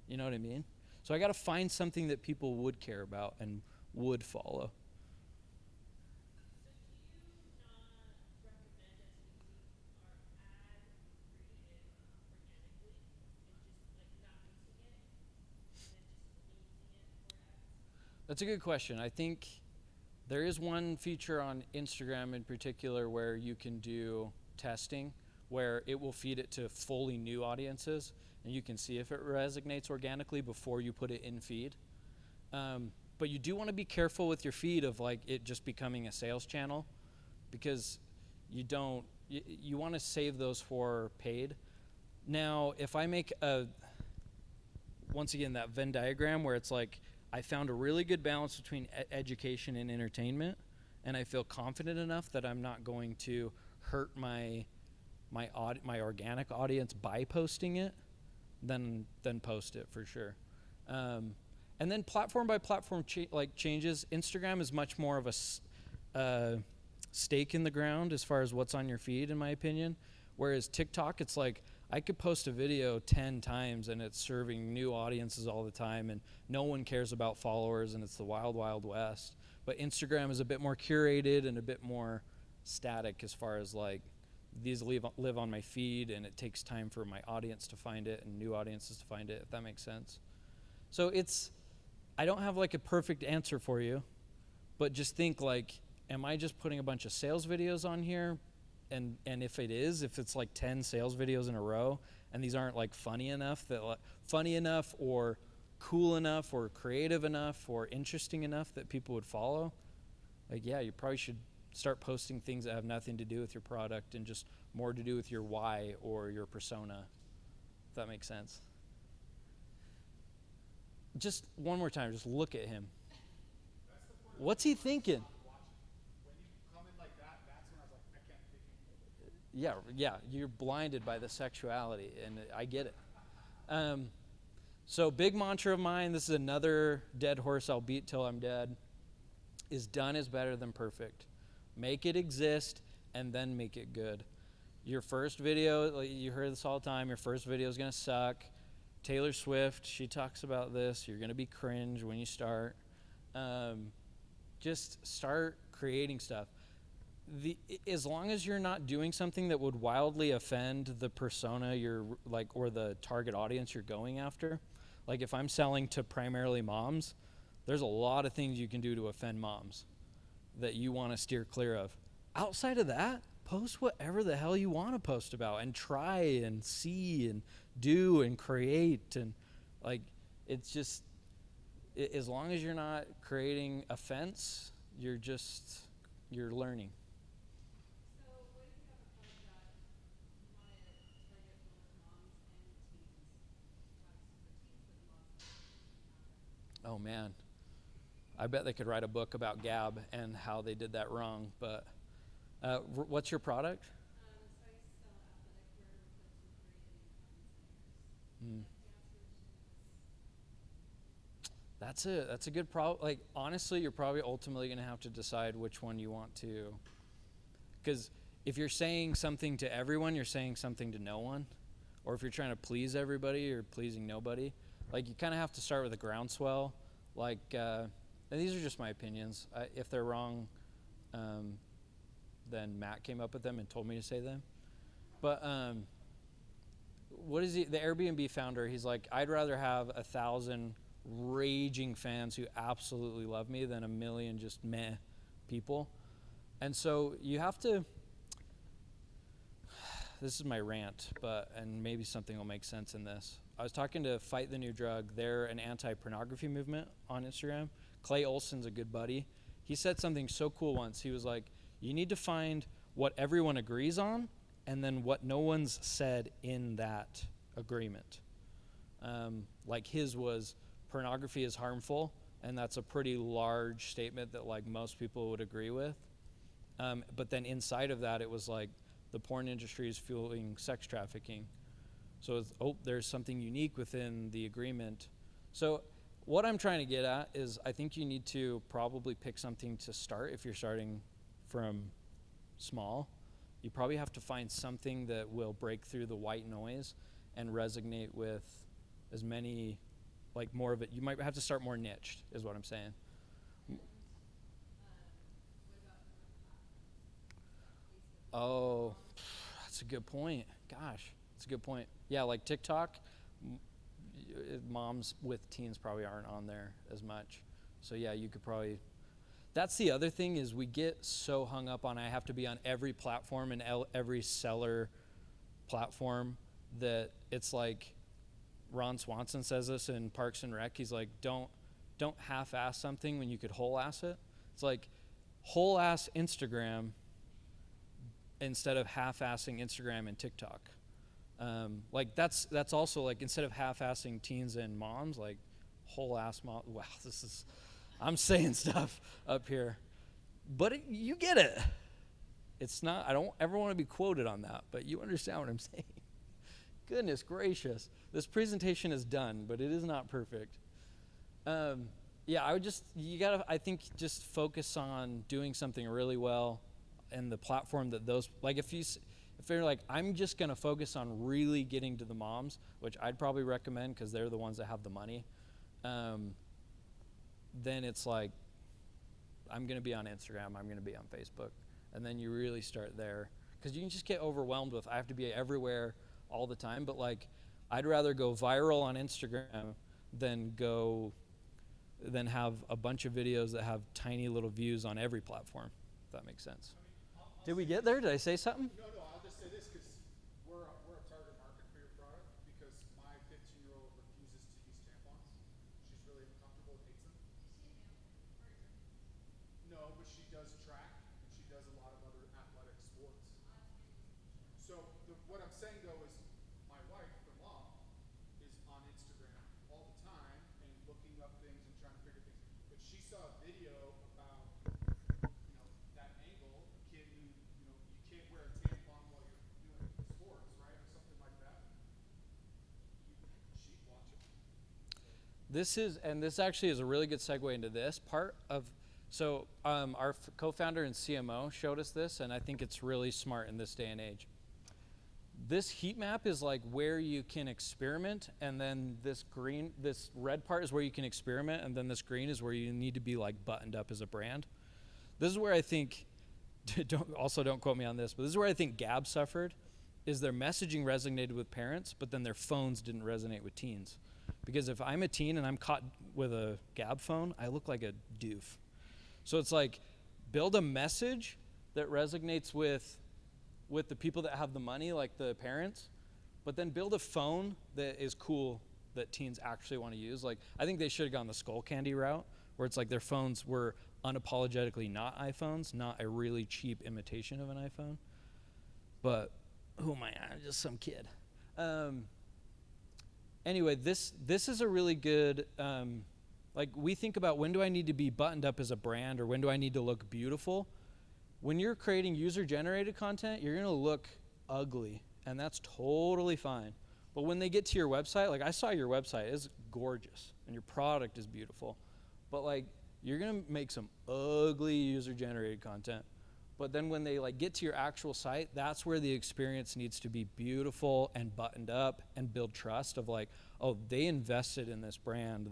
You know what I mean? So I got to find something that people would care about and would follow. That's a good question. I think there is one feature on Instagram in particular where you can do testing, where it will feed it to fully new audiences, and you can see if it resonates organically before you put it in feed. But you do want to be careful with your feed of like it just becoming a sales channel, because you want to save those for paid. Now, if I make once again, that Venn diagram where it's like, I found a really good balance between education and entertainment, and I feel confident enough that I'm not going to hurt my organic audience by posting it, then post it for sure. And then platform by platform changes. Instagram is much more of a stake in the ground as far as what's on your feed, in my opinion. Whereas TikTok, it's like I could post a video 10 times and it's serving new audiences all the time, and no one cares about followers, and it's the wild, wild west. But Instagram is a bit more curated and a bit more static as far as like these live on my feed, and it takes time for my audience to find it and new audiences to find it, if that makes sense. So I don't have like a perfect answer for you, but just think like, am I just putting a bunch of sales videos on here? And if it's like 10 sales videos in a row, and these aren't like funny enough or cool enough or creative enough or interesting enough that people would follow, like, yeah, you probably should start posting things that have nothing to do with your product and just more to do with your why or your persona, if that makes sense. Just one more time, just look at him. What's he thinking? Yeah, you're blinded by the sexuality, and I get it. So big mantra of mine, this is another dead horse I'll beat till I'm dead, is done is better than perfect. Make it exist, and then make it good. Your first video, like you heard this all the time, your first video is going to suck. Taylor Swift, she talks about this. You're going to be cringe when you start. Just start creating stuff. As long as you're not doing something that would wildly offend the persona you're like, or the target audience you're going after. Like if I'm selling to primarily moms, there's a lot of things you can do to offend moms that you want to steer clear of. Outside of that, post whatever the hell you want to post about, and try and see and do and create, and like it's just as long as you're not creating offense, you're learning. Oh man, I bet they could write a book about Gab and how they did that wrong. But what's your product? That's a good problem. Like, honestly, you're probably ultimately going to have to decide which one you want to. Because if you're saying something to everyone, you're saying something to no one. Or if you're trying to please everybody, you're pleasing nobody. Like, you kind of have to start with a groundswell. Like, and these are just my opinions. If they're wrong, then Matt came up with them and told me to say them. But what is he? The Airbnb founder, he's like, I'd rather have 1,000 raging fans who absolutely love me than 1 million just meh people. And so you have to, this is my rant, and maybe something will make sense in this. I was talking to Fight the New Drug. They're an anti-pornography movement on Instagram. Clay Olson's a good buddy. He said something so cool once. He was like, you need to find what everyone agrees on and then what no one's said in that agreement. Like his was, pornography is harmful, and that's a pretty large statement that like most people would agree with. But then inside of that, it was like the porn industry is fueling sex trafficking. So it's, there's something unique within the agreement. So what I'm trying to get at is I think you need to probably pick something to start if you're starting from small. You probably have to find something that will break through the white noise and resonate with as many, like more of it. You might have to start more niched, is what I'm saying. Oh, that's a good point. Gosh, that's a good point. Yeah, like TikTok, moms with teens probably aren't on there as much. So yeah, you could probably, that's the other thing is we get so hung up on I have to be on every platform and every seller platform that it's like Ron Swanson says this in Parks and Rec. He's like, don't half-ass something when you could whole-ass it. It's like whole-ass Instagram instead of half-assing Instagram and TikTok. Like that's also like instead of half-assing teens and moms, like whole-ass mom. Wow, this is, I'm saying stuff up here, but you get it. It's not, I don't ever want to be quoted on that, but you understand what I'm saying. Goodness gracious. This presentation is done, but it is not perfect. Yeah, I would just, you gotta, I think just focus on doing something really well and the platform that those, like if you're like, I'm just gonna focus on really getting to the moms, which I'd probably recommend because they're the ones that have the money, then it's like, I'm gonna be on Instagram, I'm gonna be on Facebook. And then you really start there. Because you can just get overwhelmed with, I have to be everywhere all the time, but like, I'd rather go viral on Instagram than have a bunch of videos that have tiny little views on every platform, if that makes sense. Did we get there? Did I say something? No, I'll just say this because we're a target market for your product because my 15-year-old refuses to use tampons. She's really uncomfortable and hates them. No, but she does track and she does a lot of other athletic sports. So what I'm saying though is my wife, the mom, is on Instagram all the time and looking up things and trying to figure things. But she saw a video about, that angle, a kid who, you can't wear a tampon while you're doing sports, right? Or something like that. She'd watch it. This actually is a really good segue into this part of, so our co-founder and CMO showed us this, and I think it's really smart in this day and age. This heat map is like where you can experiment, and then this red part is where you can experiment, and then this green is where you need to be like buttoned up as a brand. This is where I think, don't quote me on this, but this is where I think Gab suffered, is their messaging resonated with parents, but then their phones didn't resonate with teens. Because if I'm a teen and I'm caught with a Gab phone, I look like a doof. So it's like, build a message that resonates with the people that have the money, like the parents, but then build a phone that is cool that teens actually want to use. Like, I think they should have gone the Skull Candy route, where it's like their phones were unapologetically not iPhones, not a really cheap imitation of an iPhone. But who am I? I'm just some kid. Anyway, this is a really good, like we think about when do I need to be buttoned up as a brand or when do I need to look beautiful? When you're creating user-generated content, you're gonna look ugly, and that's totally fine. But when they get to your website, like I saw your website, it's gorgeous and your product is beautiful, but like you're gonna make some ugly user-generated content. But then when they like get to your actual site, that's where the experience needs to be beautiful and buttoned up and build trust of like, oh, they invested in this brand.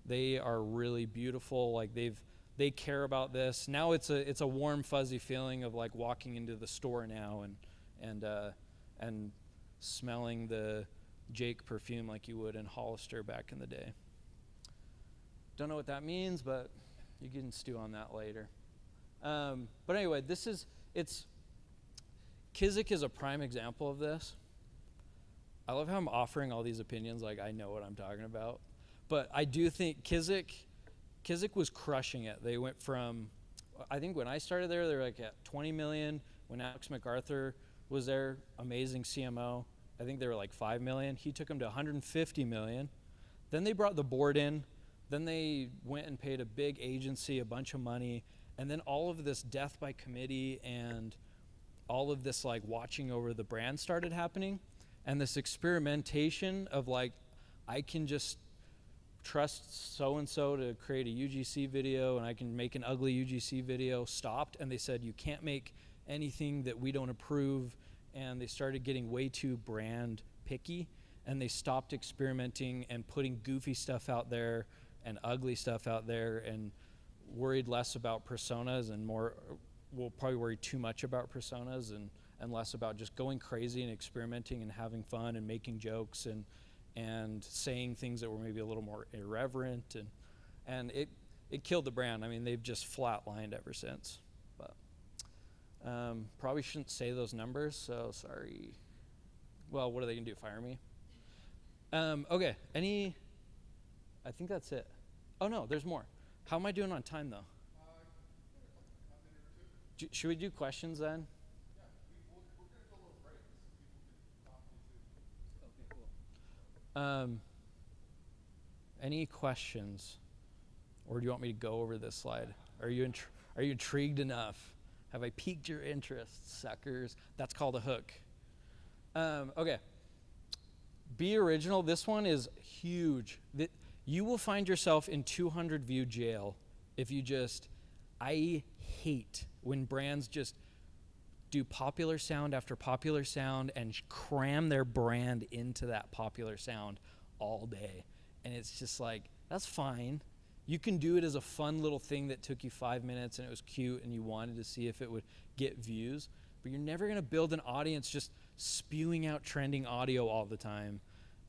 They are really beautiful. Like they care about this. Now it's a warm, fuzzy feeling of like walking into the store now and smelling the Jake perfume like you would in Hollister back in the day. Don't know what that means, but you can stew on that later. But anyway, Kizik is a prime example of this. I love how I'm offering all these opinions like I know what I'm talking about. But I do think Kizik was crushing it. They went from, I think when I started there, they were like at 20 million. When Alex MacArthur was there, amazing CMO, I think they were like 5 million. He took them to 150 million. Then they brought the board in. Then they went and paid a big agency a bunch of money. And then all of this death by committee and all of this like watching over the brand started happening. And this experimentation of like, I can just trust so-and-so to create a UGC video and I can make an ugly UGC video stopped. And they said, you can't make anything that we don't approve. And they started getting way too brand picky. And they stopped experimenting and putting goofy stuff out there and ugly stuff out there and worried less about personas and more, we'll probably worry too much about personas and less about just going crazy and experimenting and having fun and making jokes and saying things that were maybe a little more irreverent and it killed the brand. I mean, they've just flatlined ever since. But probably shouldn't say those numbers, so sorry. Well, what are they gonna do, fire me? Okay, I think that's it. Oh no, there's more. How am I doing on time though? Should we do questions then? Yeah, we're going to go a little break so people can talk to you too. Okay, cool. Any questions? Or do you want me to go over this slide? Are you intrigued enough? Have I piqued your interest, suckers? That's called a hook. Okay. Be original. This one is huge. You will find yourself in 200 view jail if you I hate when brands just do popular sound after popular sound and cram their brand into that popular sound all day. And it's just like, that's fine. You can do it as a fun little thing that took you 5 minutes and it was cute and you wanted to see if it would get views, but you're never gonna build an audience just spewing out trending audio all the time.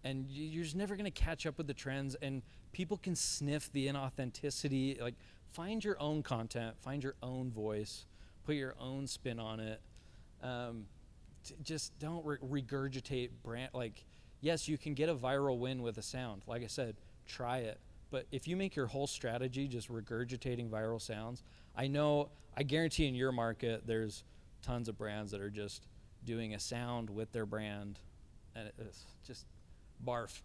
And you're just never gonna catch up with the trends, and people can sniff the inauthenticity. Like, find your own content, find your own voice, put your own spin on it. Just don't regurgitate brand. Like, yes, you can get a viral win with a sound. Like I said, try it. But if you make your whole strategy just regurgitating viral sounds, I guarantee in your market, there's tons of brands that are just doing a sound with their brand, and it's just barf.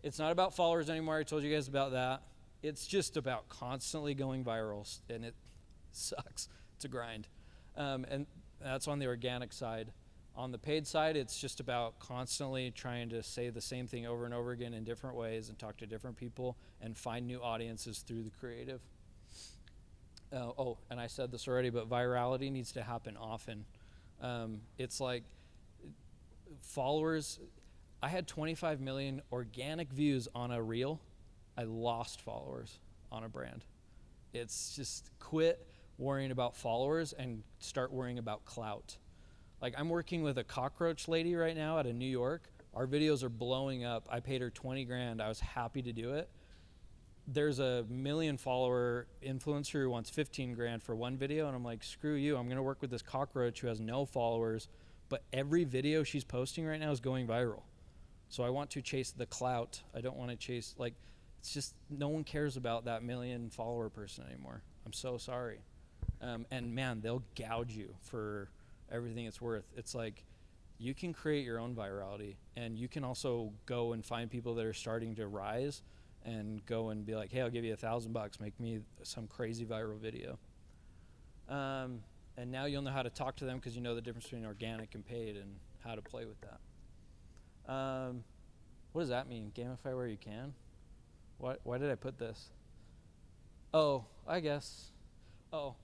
It's not about followers anymore. I told you guys about that. It's just about constantly going viral, and it sucks. It's a grind. And that's on the organic side. On the paid side, it's just about constantly trying to say the same thing over and over again in different ways and talk to different people and find new audiences through the creative. And I said this already, but virality needs to happen often. It's like followers. I had 25 million organic views on a reel. I lost followers on a brand. It's just quit worrying about followers and start worrying about clout. Like, I'm working with a cockroach lady right now out of New York. Our videos are blowing up. I paid her 20 grand. I was happy to do it. There's a 1 million follower influencer who wants 15 grand for one video. And I'm like, screw you. I'm going to work with this cockroach who has no followers, but every video she's posting right now is going viral. So I want to chase the clout. I don't want to chase, like, it's just, no one cares about that 1 million follower person anymore. I'm so sorry. And man, they'll gouge you for everything it's worth. It's like, you can create your own virality, and you can also go and find people that are starting to rise and go and be like, hey, I'll give you $1,000, make me some crazy viral video. And now you'll know how to talk to them because you know the difference between organic and paid and how to play with that. What does that mean? Gamify where you can? Why did I put this? Oh, I guess. Oh.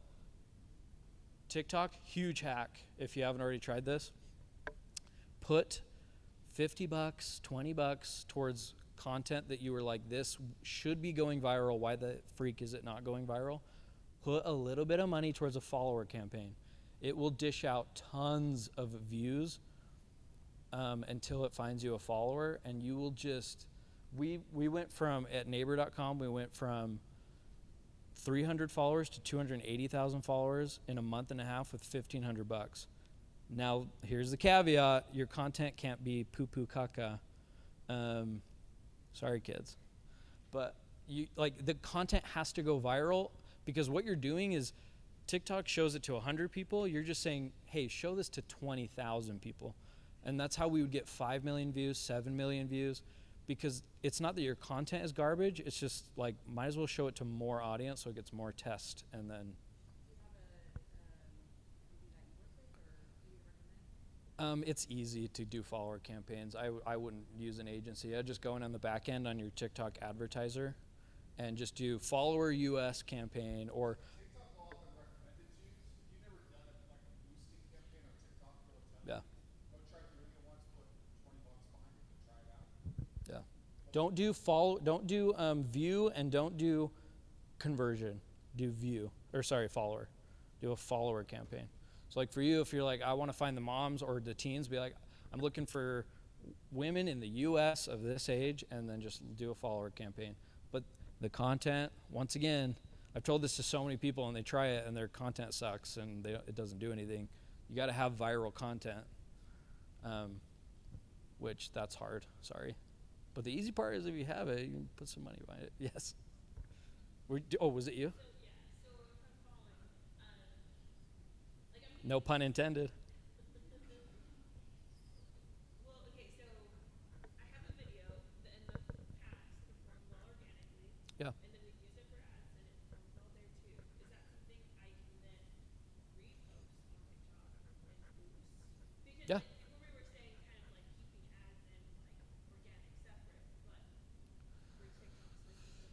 TikTok, huge hack if you haven't already tried this. Put $50, $20 towards content that you were like, this should be going viral. Why the freak is it not going viral? Put a little bit of money towards a follower campaign. It will dish out tons of views until it finds you a follower, and you will just, we went from, at neighbor.com, we went from 300 followers to 280,000 followers in a month and a half with $1,500. Now, here's the caveat: your content can't be poo-poo caca. Sorry, kids, but you like the content has to go viral, because what you're doing is TikTok shows it to 100 people. You're just saying, hey, show this to 20,000 people, and that's how we would get 5 million views, 7 million views. Because it's not that your content is garbage, it's just like, might as well show it to more audience so it gets more test, and then. It's easy to do follower campaigns. I wouldn't use an agency. I'd just go in on the back end on your TikTok advertiser and just do follower US campaign, or TikTok will often recommend it to you. If you've never done like a boosting campaign on TikTok, it'll tell you. yeah. Go try doing it once, put $20 behind it to try it out. Yeah. Don't do view, and don't do conversion. Do view, or sorry, follower. Do a follower campaign. So like for you, if you're like, I want to find the moms or the teens, be like, I'm looking for women in the US of this age, and then just do a follower campaign. But the content, once again, I've told this to so many people and they try it and their content sucks and it doesn't do anything. You got to have viral content, which that's hard, sorry. But the easy part is if you have it, you can put some money behind it. Yes. Was it you? No pun intended. Well, okay, so I have a video that in the past performed well organically. Yeah. And then we use it for ads and it performs well there too. Is that something I can then repost on TikTok and boost? Because Yeah. when we were saying kind of like keeping ads and like organic separate, but for TikTok specifically.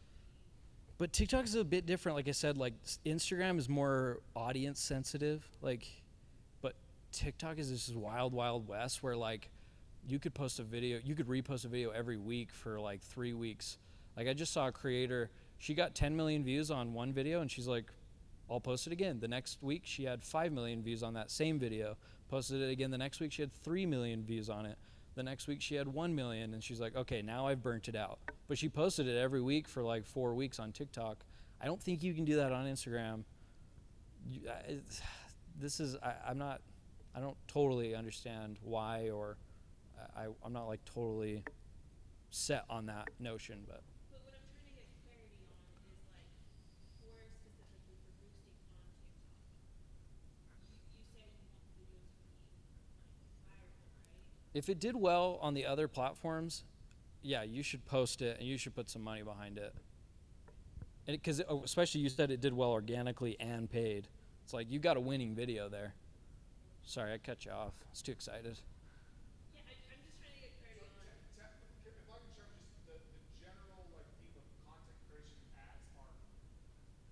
But TikTok is a bit different. Like I said, like Instagram is more audience sensitive. But TikTok is this wild, wild west where like you could post a video, you could repost a video every week for like 3 weeks. Like I just saw a creator, she got 10 million views on one video and she's like, I'll post it again. The next week she had 5 million views on that same video. Posted it again the next week, she had 3 million views on it. The next week she had 1 million, and she's like, okay, now I've burnt it out. But she posted it every week for like 4 weeks on TikTok. I don't think you can do that on Instagram. I don't totally understand why, or I'm not like totally set on that notion, but. But what I'm trying to get clarity on is like, for specifically for boosting on TikTok, you say you want the videos to be like viral, right? If it did well on the other platforms, yeah, you should post it and you should put some money behind it. And because especially you said it did well organically and paid. It's like you got a winning video there. Sorry, I cut you off. I was too excited. Yeah, I'm just trying to get clarity on. If I can share just the general like theme of content creation ads are,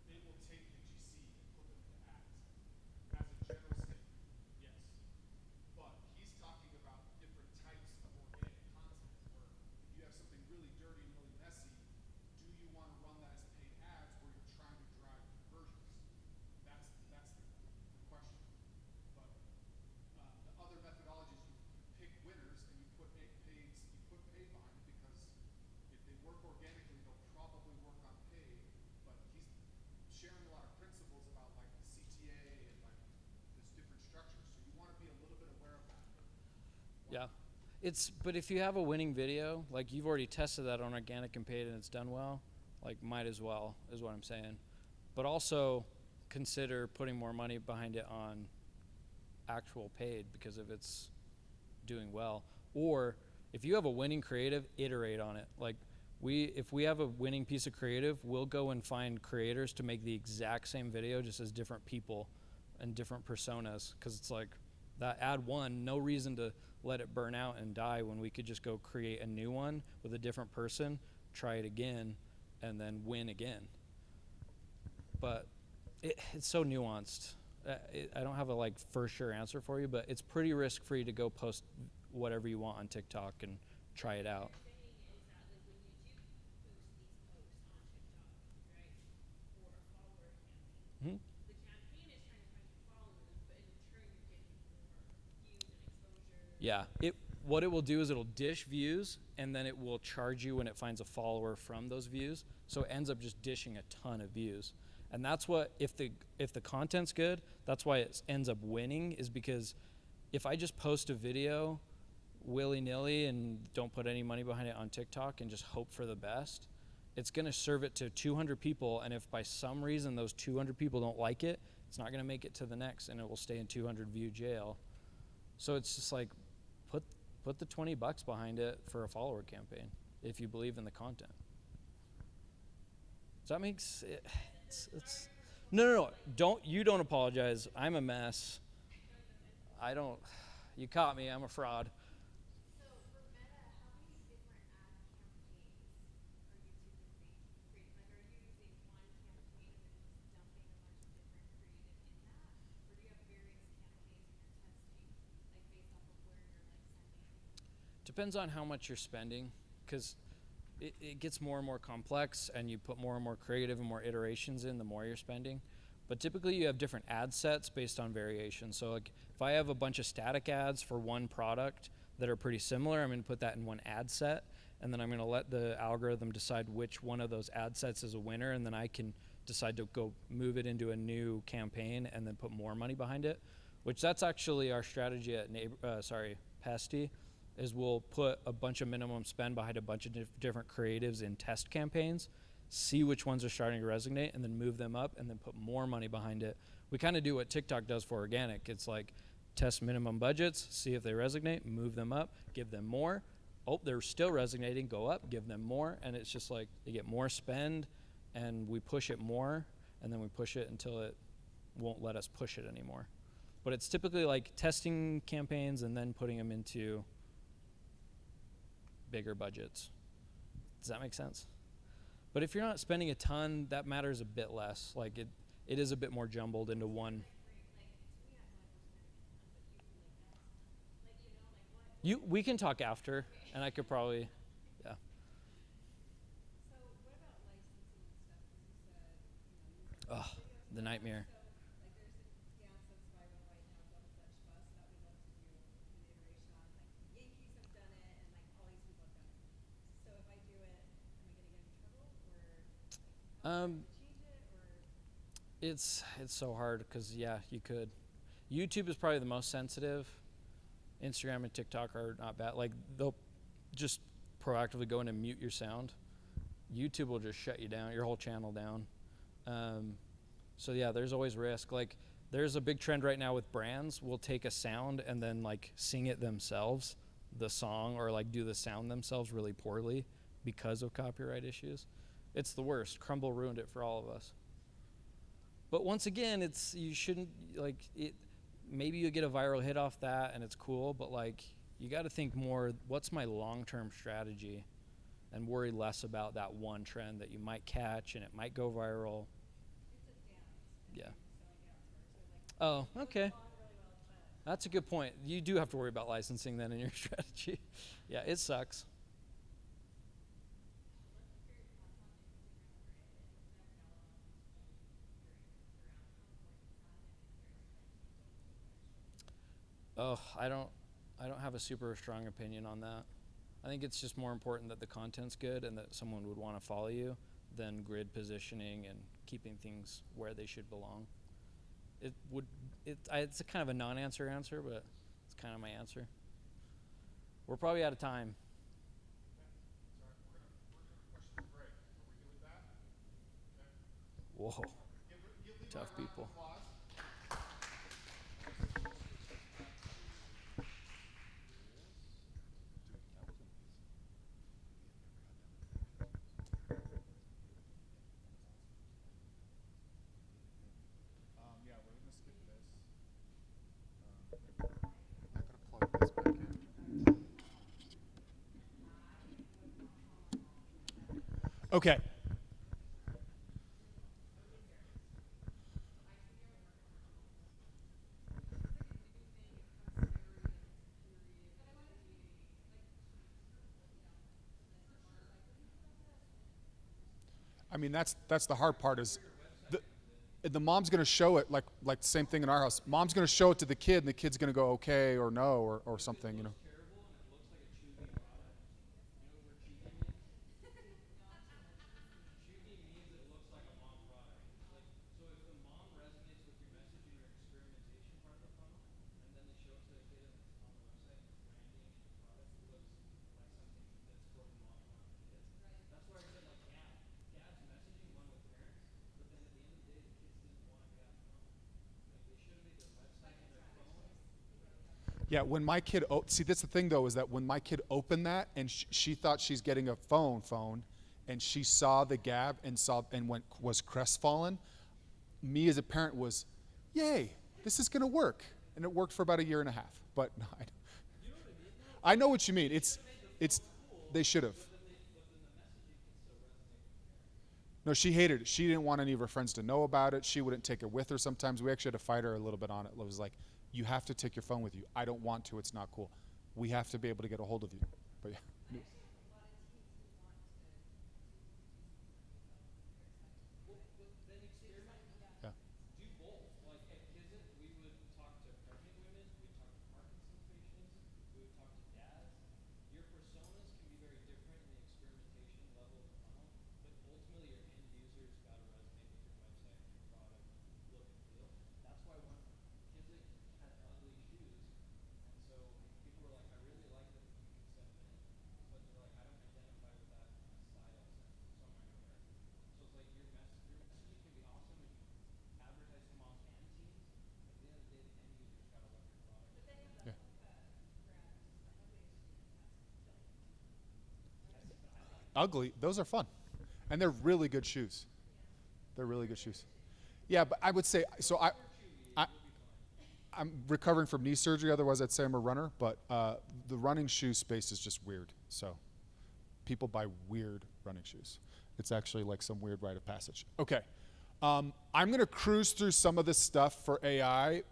they will take UGC and put them into ads. As a general statement, yes. But he's talking about different types of organic content where if you have something really dirty and really messy, do you want to run that as paid ads where you're trying to drive conversions? That's the question. But the other methodologies, you pick winners and you put paid behind it, because if they work organically, they'll probably work on paid. But he's sharing a lot of principles about like the CTA and like this different structures. So you want to be a little bit aware of that. Yeah. But if you have a winning video, like you've already tested that on organic and paid and it's done well, like might as well, is what I'm saying. But also consider putting more money behind it on actual paid, because if it's doing well, or if you have a winning creative, iterate on it. Like if we have a winning piece of creative, we'll go and find creators to make the exact same video just as different people and different personas, because it's like that ad won, no reason to let it burn out and die when we could just go create a new one with a different person, try it again, and then win again. But it's so nuanced. I don't have a like for sure answer for you, but it's pretty risk free to go post whatever you want on TikTok and try it out. Saying is that like when you do post these posts on TikTok, right, for a follower campaign, Mhm. the campaign is trying to find you followers, but in return you're getting more views and exposure. Yeah, what it will do is it'll dish views, and then it will charge you when it finds a follower from those views. So it ends up just dishing a ton of views, and that's what if the content's good, that's why it ends up winning. Is because if I just post a video willy nilly and don't put any money behind it on TikTok and just hope for the best, it's gonna serve it to 200 people, and if by some reason those 200 people don't like it, it's not gonna make it to the next, and it will stay in 200 view jail. So it's just like put the $20 behind it for a follower campaign if you believe in the content. Does that make sense? It's no. Don't apologize. I'm a mess. You caught me. I'm a fraud. So for Meta, how many different ad campaigns are you typically creating? Like, are you using one campaign and then just dumping a bunch of different creative in that, or do you have various campaigns and you're testing, like based off of where you're like sending? Depends on how much you're spending, because it gets more and more complex, and you put more and more creative and more iterations in the more you're spending. But typically you have different ad sets based on variation. So like if I have a bunch of static ads for one product that are pretty similar, I'm going to put that in one ad set, and then I'm going to let the algorithm decide which one of those ad sets is a winner, and then I can decide to go move it into a new campaign and then put more money behind it, which that's actually our strategy at Pesty, is we'll put a bunch of minimum spend behind a bunch of different creatives in test campaigns, see which ones are starting to resonate, and then move them up and then put more money behind it. We kind of do what TikTok does for organic. It's like test minimum budgets, see if they resonate, move them up, give them more. Oh, they're still resonating, go up, give them more. And it's just like they get more spend, and we push it more, and then we push it until it won't let us push it anymore. But it's typically like testing campaigns and then putting them into bigger budgets. Does that make sense? But if you're not spending a ton, that matters a bit less. Like it is a bit more jumbled into one. We can talk after, and I could probably, yeah. So what about licensing and stuff? Because you said, you know, The nightmare. so like there's a dance that's viral right now, Double Dutch Bus, that we love to do an iteration on. Like Yankees have done it, and like all these people have done it. So if I do it, am I gonna get in trouble, or like, change it, or? It's so hard because yeah, you could. YouTube is probably the most sensitive. Instagram and TikTok are not bad. Like they'll just proactively go in and mute your sound. YouTube will just shut you down, your whole channel down. So yeah, there's always risk. Like there's a big trend right now with brands will take a sound and then like sing it themselves, the song, or like do the sound themselves really poorly because of copyright issues. It's the worst. Crumble ruined it for all of us. But once again, you shouldn't like it. Maybe you get a viral hit off that and it's cool, but like you got to think more, what's my long-term strategy, and worry less about that one trend that you might catch and it might go viral. Yeah. Oh, okay. That's a good point. You do have to worry about licensing then in your strategy. Yeah, it sucks. Oh, I don't have a super strong opinion on that. I think it's just more important that the content's good and that someone would want to follow you than grid positioning and keeping things where they should belong. It's a kind of a non-answer answer, but it's kind of my answer. We're probably out of time. Whoa, tough people. Yeah, we're gonna skip this. I gotta plug this back in. Okay. I mean, that's the hard part is the mom's going to show it like the same thing in our house. Mom's going to show it to the kid, and the kid's going to go okay or no or something, you know. Yeah, when my kid see, that's the thing though, is that when my kid opened that and she thought she's getting a phone, and she saw the gab and was crestfallen. Me as a parent was, yay, this is gonna work, and it worked for about a year and a half. But no, I know what you mean. It's they should have. No, she hated it. She didn't want any of her friends to know about it. She wouldn't take it with her sometimes. We actually had to fight her a little bit on it. It was like, you have to take your phone with you. I don't want to. It's not cool. We have to be able to get a hold of you. But yeah. Yeah. Yeah. Ugly. Those are fun, and they're really good shoes. They're really good shoes. Yeah, but I would say so. I I'm recovering from knee surgery. Otherwise, I'd say I'm a runner. But the running shoe space is just weird. So people buy weird running shoes. It's actually like some weird rite of passage. Okay. I'm going to cruise through some of this stuff for AI.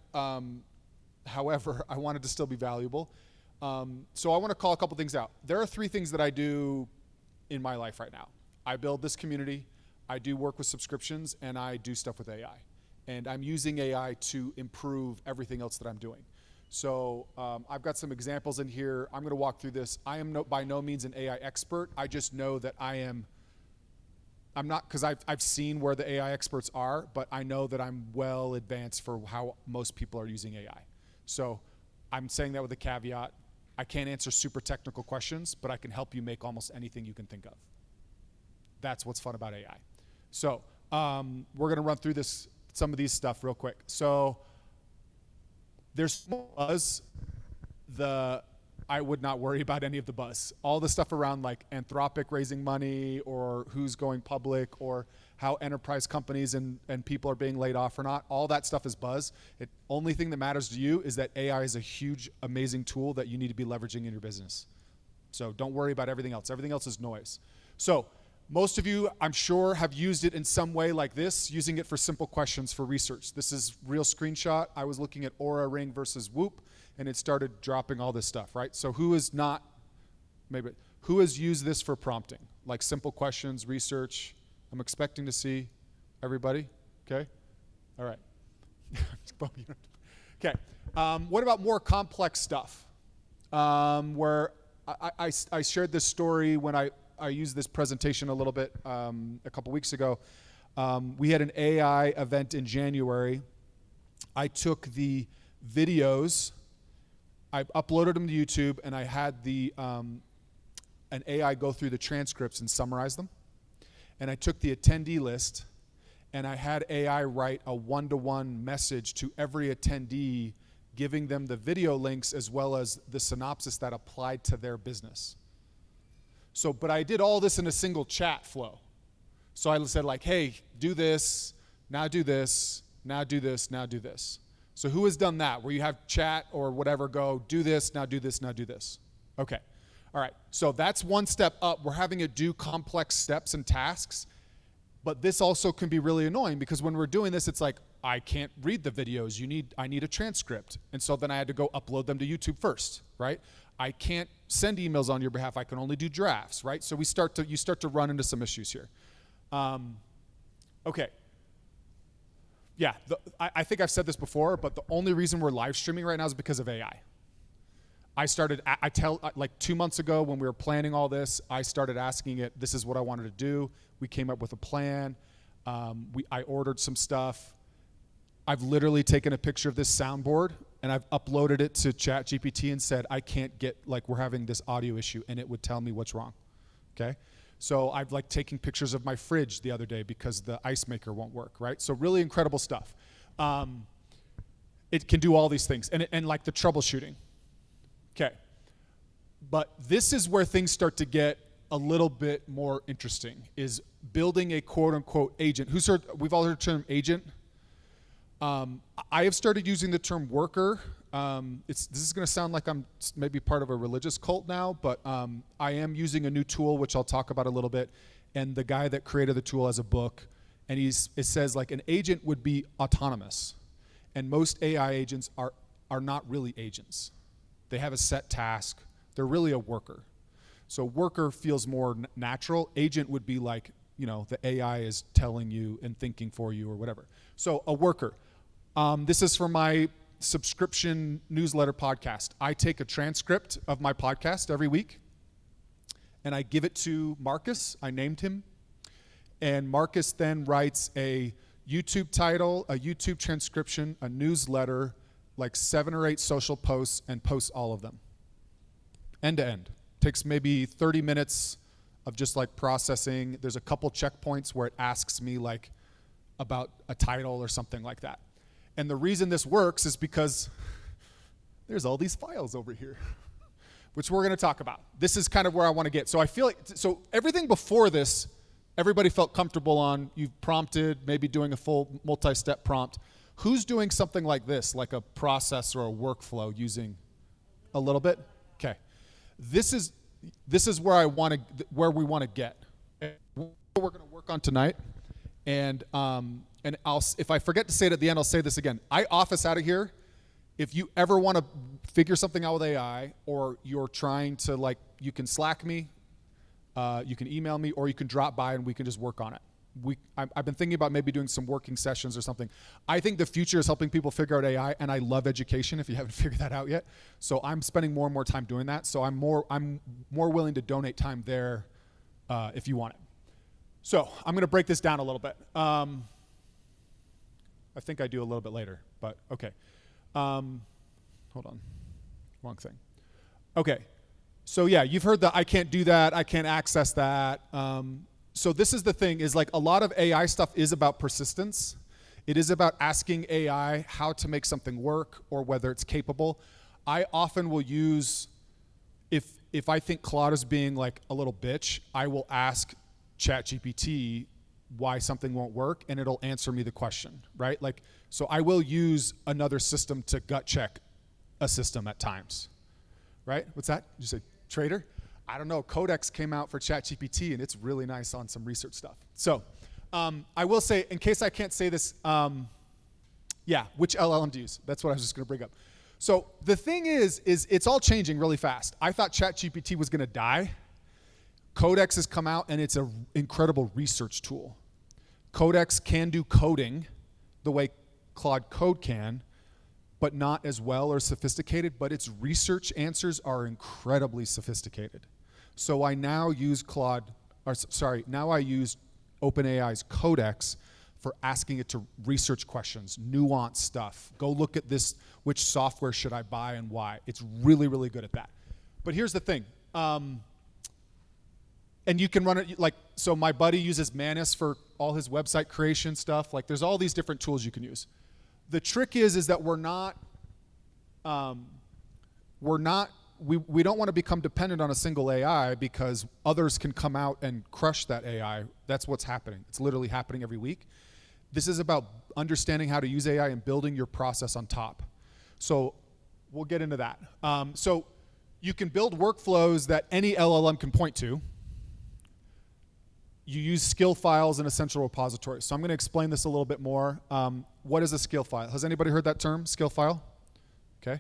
However, I want it to still be valuable. So I want to call a couple things out. There are 3 things that I do in my life right now. I build this community, I do work with subscriptions, and I do stuff with AI. And I'm using AI to improve everything else that I'm doing. So I've got some examples in here. I'm going to walk through this. I am by no means an AI expert. I just know that I'm not, because I've seen where the AI experts are, but I know that I'm well advanced for how most people are using AI. So I'm saying that with a caveat. I can't answer super technical questions, but I can help you make almost anything you can think of. That's what's fun about AI. So we're going to run through some of these stuff real quick. So there's buzz. I would not worry about any of the buzz. All the stuff around like Anthropic raising money, or who's going public, or how enterprise companies and people are being laid off or not, all that stuff is buzz. The only thing that matters to you is that AI is a huge, amazing tool that you need to be leveraging in your business. So don't worry about everything else. Everything else is noise. So most of you, I'm sure, have used it in some way like this, using it for simple questions for research. This is real screenshot. I was looking at Aura Ring versus Whoop, and it started dropping all this stuff, right? So who has used this for prompting? Like simple questions, research. I'm expecting to see everybody, okay? All right. Okay, what about more complex stuff? Where I shared this story when I used this presentation a little bit a couple weeks ago. We had an AI event in January. I took the videos, I uploaded them to YouTube, and I had an AI go through the transcripts and summarize them. And I took the attendee list, and I had AI write a one-to-one message to every attendee, giving them the video links as well as the synopsis that applied to their business. So, but I did all this in a single chat flow. So I said like, hey, do this, now do this, now do this, now do this. So who has done that, where you have chat or whatever go, do this, now do this, now do this? Okay. All right, so that's one step up. We're having it do complex steps and tasks, but this also can be really annoying because when we're doing this, it's like, I can't read the videos. I need a transcript. And so then I had to go upload them to YouTube first, right? I can't send emails on your behalf. I can only do drafts, right? So you start to run into some issues here. Okay. Yeah, I think I've said this before, but the only reason we're live streaming right now is because of AI. Like 2 months ago when we were planning all this, I started asking it, this is what I wanted to do. We came up with a plan. I ordered some stuff. I've literally taken a picture of this soundboard and I've uploaded it to ChatGPT and said, I can't get, like, we're having this audio issue, and it would tell me what's wrong, okay? So I've like taking pictures of my fridge the other day because the ice maker won't work, right? So really incredible stuff. It can do all these things, and like the troubleshooting. Okay, but this is where things start to get a little bit more interesting, is building a quote unquote agent. We've all heard the term agent. I have started using the term worker. This is going to sound like I'm maybe part of a religious cult now, but I am using a new tool, which I'll talk about a little bit. And the guy that created the tool has a book, and it says like an agent would be autonomous, and most AI agents are not really agents. They have a set task. They're really a worker. So worker feels more natural. Agent would be like, the AI is telling you and thinking for you or whatever. So a worker. This is for my subscription newsletter podcast. I take a transcript of my podcast every week, and I give it to Marcus. I named him. And Marcus then writes a YouTube title, a YouTube transcription, a newsletter, like 7 or 8 social posts, and posts all of them. End to end. Takes maybe 30 minutes of just like processing. There's a couple checkpoints where it asks me like about a title or something like that. And the reason this works is because there's all these files over here, which we're going to talk about. This is kind of where I want to get. So I feel like, so everything before this, everybody felt comfortable on. You've prompted, maybe doing a full multi-step prompt. Who's doing something like this, like a process or a workflow using a little bit? Okay. This is where we want to get. What we're going to work on tonight. And if I forget to say it at the end, I'll say this again. I office out of here. If you ever want to figure something out with AI, or you're trying to you can Slack me, you can email me, or you can drop by and we can just work on it. I've been thinking about maybe doing some working sessions or something. I think the future is helping people figure out AI, and I love education if you haven't figured that out yet. So I'm spending more and more time doing that. So I'm more willing to donate time there if you want it. So I'm going to break this down a little bit. I think I do a little bit later, but okay. Hold on. Wrong thing. Okay. So yeah, you've heard the I can't do that, I can't access that. So this is the thing, is like a lot of AI stuff is about persistence. It is about asking AI how to make something work or whether it's capable. I often will use, if I think Claude is being like a little bitch, I will ask ChatGPT why something won't work, and it'll answer me the question, right? So I will use another system to gut check a system at times, right? What's that? Did you say trader? I don't know. Codex came out for ChatGPT, and it's really nice on some research stuff. So I will say, in case I can't say this, which LLM to use? That's what I was just going to bring up. So the thing is it's all changing really fast. I thought ChatGPT was going to die. Codex has come out, and it's an incredible research tool. Codex can do coding the way Claude Code can, but not as well or sophisticated, but its research answers are incredibly sophisticated. So I now use now I use OpenAI's Codex for asking it to research questions, nuanced stuff. Go look at this, which software should I buy and why? It's really, really good at that. But here's the thing. And you can run it, so my buddy uses Manus for all his website creation stuff. There's all these different tools you can use. The trick is that we don't want to become dependent on a single AI because others can come out and crush that AI. That's what's happening. It's literally happening every week. This is about understanding how to use AI and building your process on top. So we'll get into that. So You can build workflows that any LLM can point to. You use skill files in a central repository. So I'm going to explain this a little bit more. What is a skill file? Has anybody heard that term, skill file? Okay.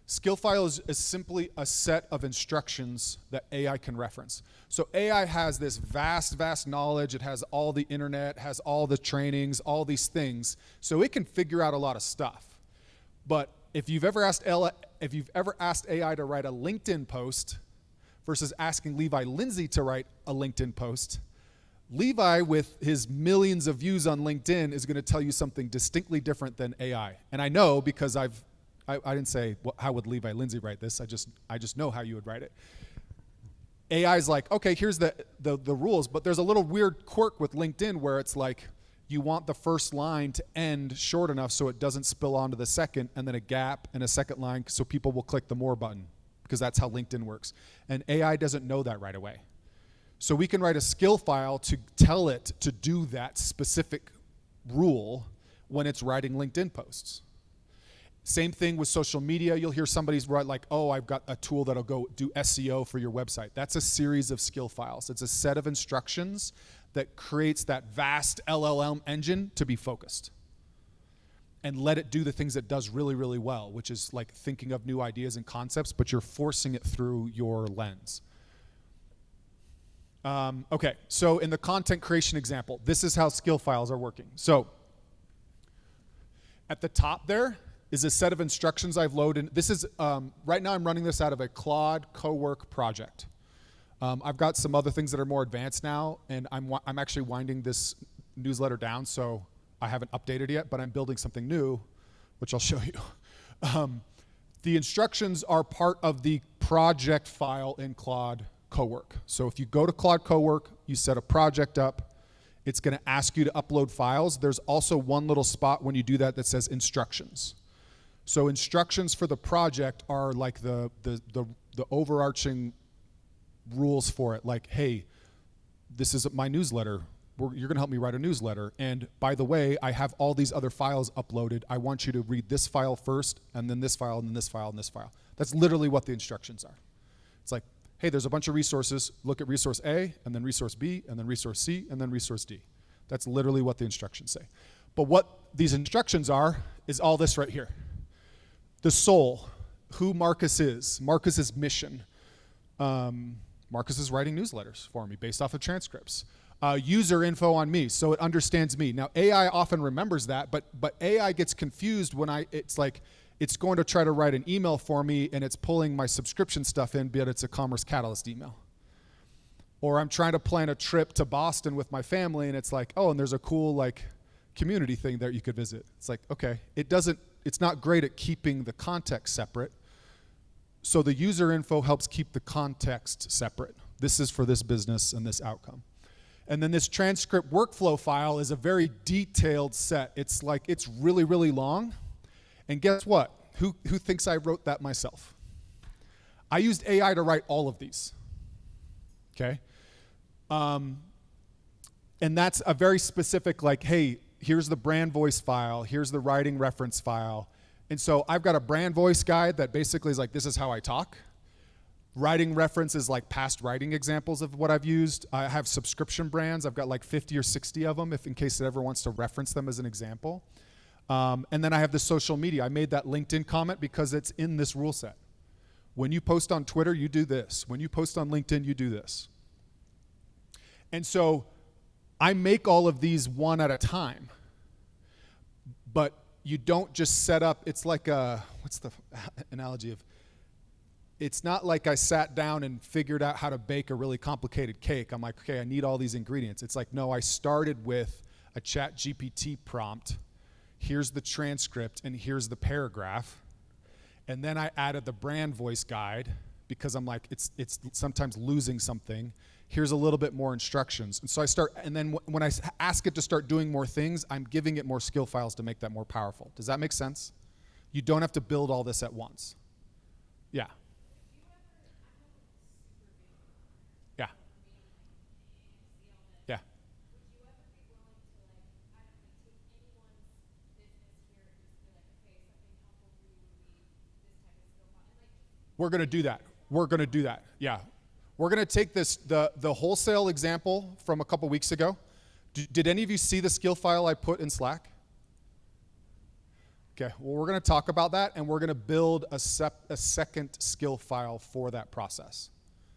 Skill file is simply a set of instructions that AI can reference. So AI has this vast, vast knowledge. It has all the internet, has all the trainings, all these things. So it can figure out a lot of stuff. But if you've ever asked AI to write a LinkedIn post versus asking Levi Lindsay to write a LinkedIn post, Levi, with his millions of views on LinkedIn, is going to tell you something distinctly different than AI. And I know because I didn't say, well, how would Levi Lindsay write this? I just know how you would write it. AI is like, okay, here's the rules, but there's a little weird quirk with LinkedIn where it's like you want the first line to end short enough so it doesn't spill onto the second, and then a gap and a second line so people will click the more button, because that's how LinkedIn works. And AI doesn't know that right away. So we can write a skill file to tell it to do that specific rule when it's writing LinkedIn posts. Same thing with social media. You'll hear somebody's write like, oh, I've got a tool that'll go do SEO for your website. That's a series of skill files. It's a set of instructions that creates that vast LLM engine to be focused and let it do the things it does really, really well, which is like thinking of new ideas and concepts, but you're forcing it through your lens. Okay, so in the content creation example, this is how skill files are working. So at the top there is a set of instructions I've loaded. This is, right now I'm running this out of a Claude co-work project. I've got some other things that are more advanced now, and I'm actually winding this newsletter down, so I haven't updated yet, but I'm building something new, which I'll show you. The instructions are part of the project file in Claude Cowork. So if you go to Claude Cowork, you set a project up, it's going to ask you to upload files. There's also one little spot when you do that that says instructions. So instructions for the project are like the overarching rules for it. Like, hey, this is my newsletter. You're going to help me write a newsletter. And by the way, I have all these other files uploaded. I want you to read this file first, and then this file, and then this file, and this file. That's literally what the instructions are. It's like, hey, there's a bunch of resources. Look at resource A, and then resource B, and then resource C, and then resource D. That's literally what the instructions say. But what these instructions are is all this right here. The soul, who Marcus is, Marcus's mission. Marcus is writing newsletters for me based off of transcripts. User info on me, so it understands me. Now, AI often remembers that, but AI gets confused when it's like, it's going to try to write an email for me and it's pulling my subscription stuff in, but it's a Commerce Catalyst email. Or I'm trying to plan a trip to Boston with my family and it's like, oh, and there's a cool like community thing there you could visit. It's like, okay, it's not great at keeping the context separate. So the user info helps keep the context separate. This is for this business and this outcome. And then this transcript workflow file is a very detailed set. It's like, it's really, really long. And guess what? Who thinks I wrote that myself? I used AI to write all of these. Okay? And that's a very specific, like, hey, here's the brand voice file, here's the writing reference file. And so I've got a brand voice guide that basically is like, this is how I talk. Writing reference is like past writing examples of what I've used. I have subscription brands. I've got like 50 or 60 of them, if in case it ever wants to reference them as an example. And then I have the social media. I made that LinkedIn comment because it's in this rule set. When you post on Twitter, you do this. When you post on LinkedIn, you do this. And so I make all of these one at a time. But you don't just set up, it's like a, what's the analogy of, it's not like I sat down and figured out how to bake a really complicated cake. I'm like, okay, I need all these ingredients. It's like, no, I started with a ChatGPT prompt. Here's the transcript and here's the paragraph. And then I added the brand voice guide because I'm like, it's sometimes losing something. Here's a little bit more instructions. And so I start, and then when I ask it to start doing more things, I'm giving it more skill files to make that more powerful. Does that make sense? You don't have to build all this at once. Yeah. Yeah. Yeah. We're going to do that. We're going to do that. Yeah. We're going to take the wholesale example from a couple weeks ago. Did any of you see the skill file I put in Slack? Okay, well, we're going to talk about that, and we're going to build a second skill file for that process.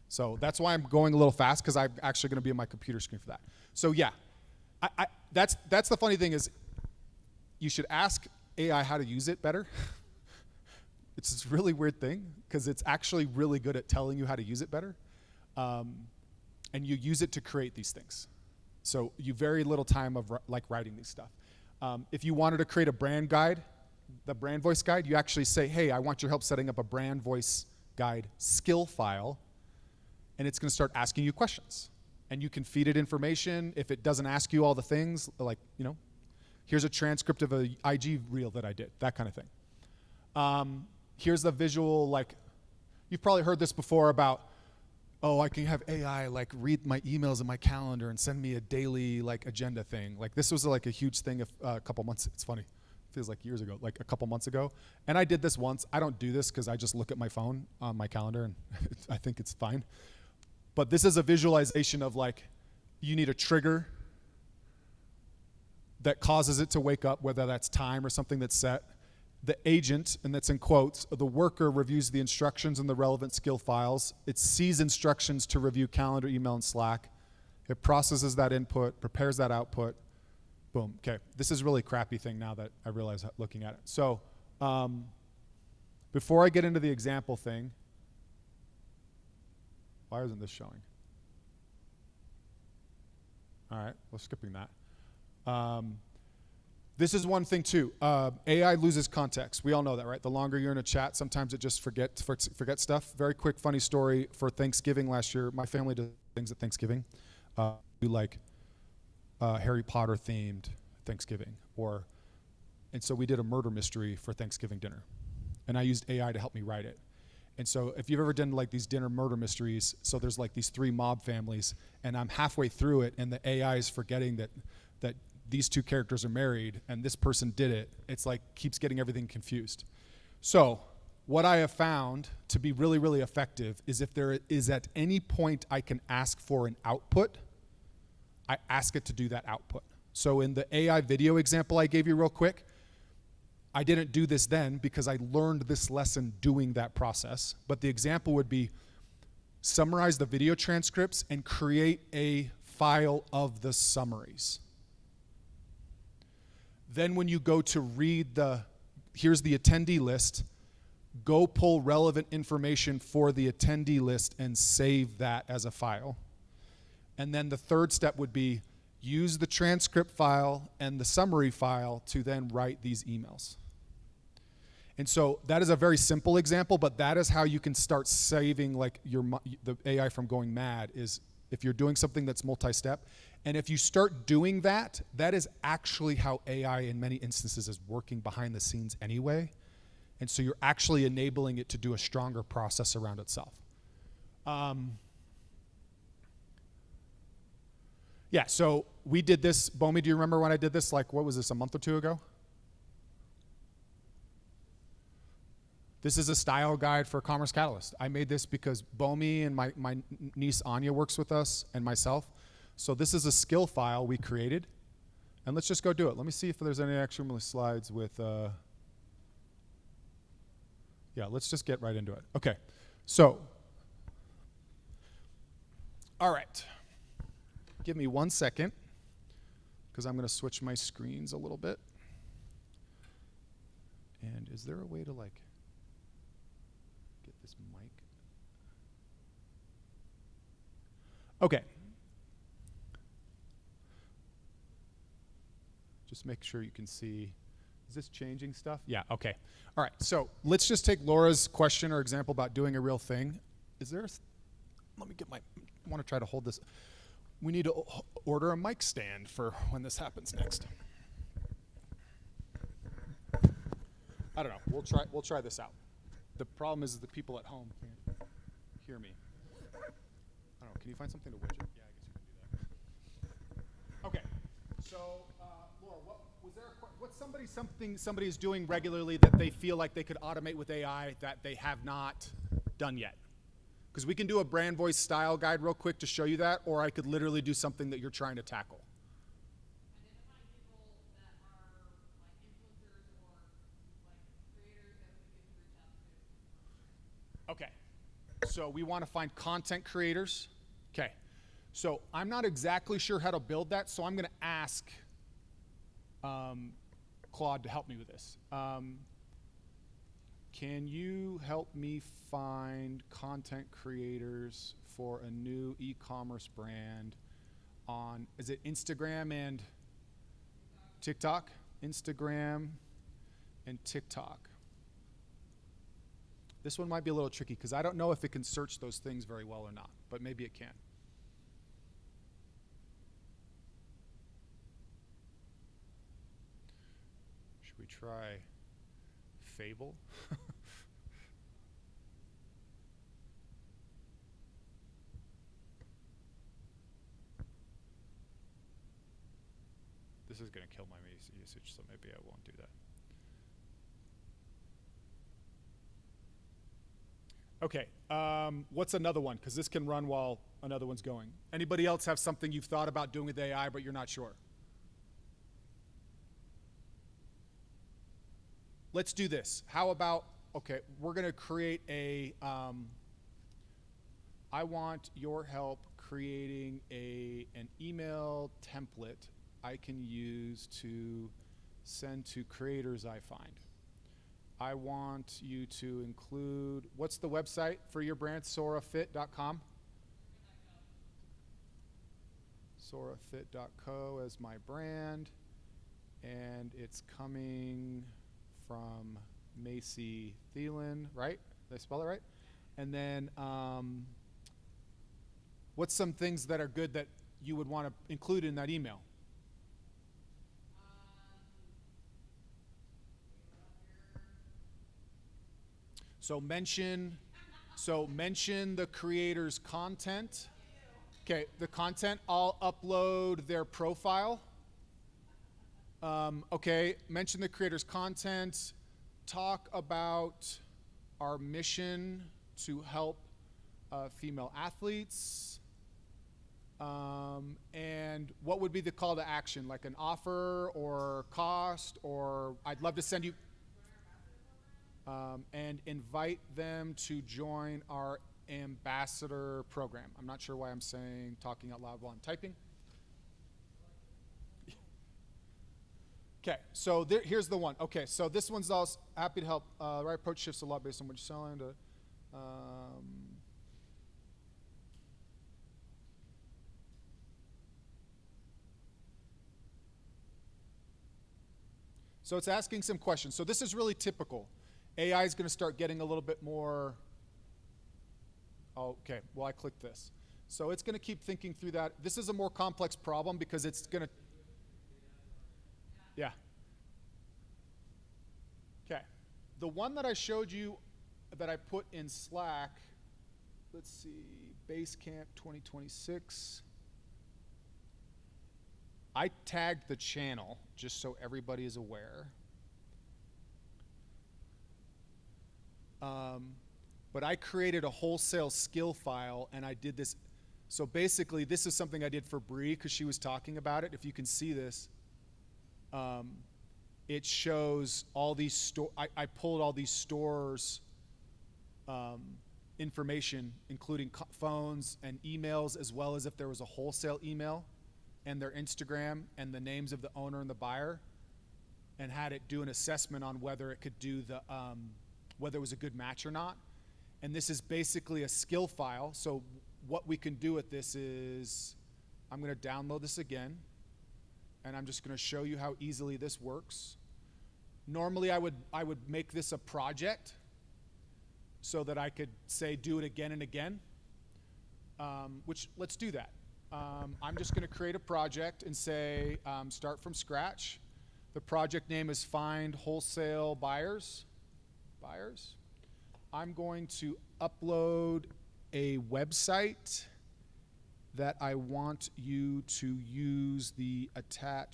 So that's why I'm going a little fast, because I'm actually going to be on my computer screen for that. So yeah, that's the funny thing is you should ask AI how to use it better. It's this really weird thing, because it's actually really good at telling you how to use it better. And you use it to create these things. So you very little time of like writing these stuff. If you wanted to create a brand guide, the brand voice guide, you actually say, hey, I want your help setting up a brand voice guide skill file, and it's going to start asking you questions. And you can feed it information. If it doesn't ask you all the things, like, you know, here's a transcript of a IG reel that I did, that kind of thing. Here's the visual, like, you've probably heard this before about, oh, I can have AI like read my emails in my calendar and send me a daily like agenda thing. Like this was like a huge thing a couple months, it's funny, feels like years ago, like a couple months ago. And I did this once. I don't do this because I just look at my phone on my calendar and I think it's fine. But this is a visualization of like, you need a trigger that causes it to wake up, whether that's time or something that's set. The agent, and that's in quotes, the worker reviews the instructions in the relevant skill files. It sees instructions to review calendar, email, and Slack. It processes that input, prepares that output. Boom. Okay. This is a really crappy thing now that I realize looking at it. So before I get into the example thing, why isn't this showing? All right. We're skipping that. This is one thing too. AI loses context. We all know that, right? The longer you're in a chat, sometimes it just forgets stuff. Very quick, funny story. For Thanksgiving last year, my family does things at Thanksgiving. We like Harry Potter themed Thanksgiving, and so we did a murder mystery for Thanksgiving dinner, and I used AI to help me write it. And so if you've ever done like these dinner murder mysteries, so there's like these 3 mob families, and I'm halfway through it, and the AI is forgetting that these 2 characters are married and this person did it. It's like keeps getting everything confused. So what I have found to be really, really effective is if there is at any point I can ask for an output, I ask it to do that output. So in the AI video example I gave you real quick, I didn't do this then because I learned this lesson doing that process. But the example would be summarize the video transcripts and create a file of the summaries. Then when you go to read here's the attendee list, go pull relevant information for the attendee list and save that as a file. And then the third step would be use the transcript file and the summary file to then write these emails. And so that is a very simple example, but that is how you can start saving like the AI from going mad, is if you're doing something that's multi-step. And if you start doing that, that is actually how AI in many instances is working behind the scenes anyway. And so you're actually enabling it to do a stronger process around itself. Yeah, so we did this. Bomi, do you remember when I did this? Like, what was this, a month or 2 ago? This is a style guide for Commerce Catalyst. I made this because Bomi and my niece Anya works with us, and myself. So this is a skill file we created. And let's just go do it. Let me see if there's any actual slides with, yeah, let's just get right into it. Okay, so, all right. Give me 1 second, because I'm going to switch my screens a little bit. And is there a way to like get this mic? Okay. Just make sure you can see. Is this changing stuff? Yeah, okay. All right, so let's just take Laura's question or example about doing a real thing. Is there, let me get I want to try to hold this. We need to order a mic stand for when this happens next. I don't know, we'll try this out. The problem is the people at home can't hear me. I don't know, can you find something to widget? Yeah, I guess you can do that. Okay, so Laura, what's somebody is doing regularly that they feel like they could automate with AI that they have not done yet? Because we can do a brand voice style guide real quick to show you that, or I could literally do something that you're trying to tackle. Identifying people that are like influencers or like creators that we can reach out to. Okay. So we want to find content creators. Okay. So I'm not exactly sure how to build that, so I'm going to ask Claude to help me with this. Can you help me find content creators for a new e-commerce brand on, is it Instagram and TikTok? Instagram and TikTok. This one might be a little tricky because I don't know if it can search those things very well or not, but maybe it can. Should we try Fable? This is going to kill my usage, so maybe I won't do that. Okay, what's another one? Because this can run while another one's going. Anybody else have something you've thought about doing with AI, but you're not sure? Let's do this. How about, okay, we're going to create a, I want your help creating an email template I can use to send to creators I find. I want you to include, what's the website for your brand? sorafit.com? sorafit.co as my brand. And it's coming from Macy Thielen, right? Did I spell it right? And then what's some things that are good that you would want to include in that email? So mention the creator's content. Okay, the content, I'll upload their profile. Okay, mention the creator's content. Talk about our mission to help female athletes. And what would be the call to action? Like an offer or cost, or I'd love to send you... and invite them to join our ambassador program. I'm not sure why I'm talking out loud while I'm typing. Okay, so here's the one. Okay, so this one's also happy to help. The right approach shifts a lot based on what you're selling. So it's asking some questions. So this is really typical. AI is going to start getting a little bit more, okay, well, I clicked this. So it's going to keep thinking through that. This is a more complex problem because it's going to, yeah. Okay, the one that I showed you that I put in Slack, let's see, Basecamp 2026. I tagged the channel just so everybody is aware. But I created a wholesale skill file and I did this. So basically, this is something I did for Bree because she was talking about it. If you can see this, it shows all these I pulled all these stores information, including phones and emails, as well as if there was a wholesale email and their Instagram and the names of the owner and the buyer, and had it do an assessment on whether it could do the whether it was a good match or not. And this is basically a skill file. So what we can do with this is, I'm going to download this again, and I'm just going to show you how easily this works. Normally I would make this a project so that I could say do it again and again, which let's do that. I'm just going to create a project and say start from scratch. The project name is Find Wholesale Buyers. I'm going to upload a website that I want you to use the attached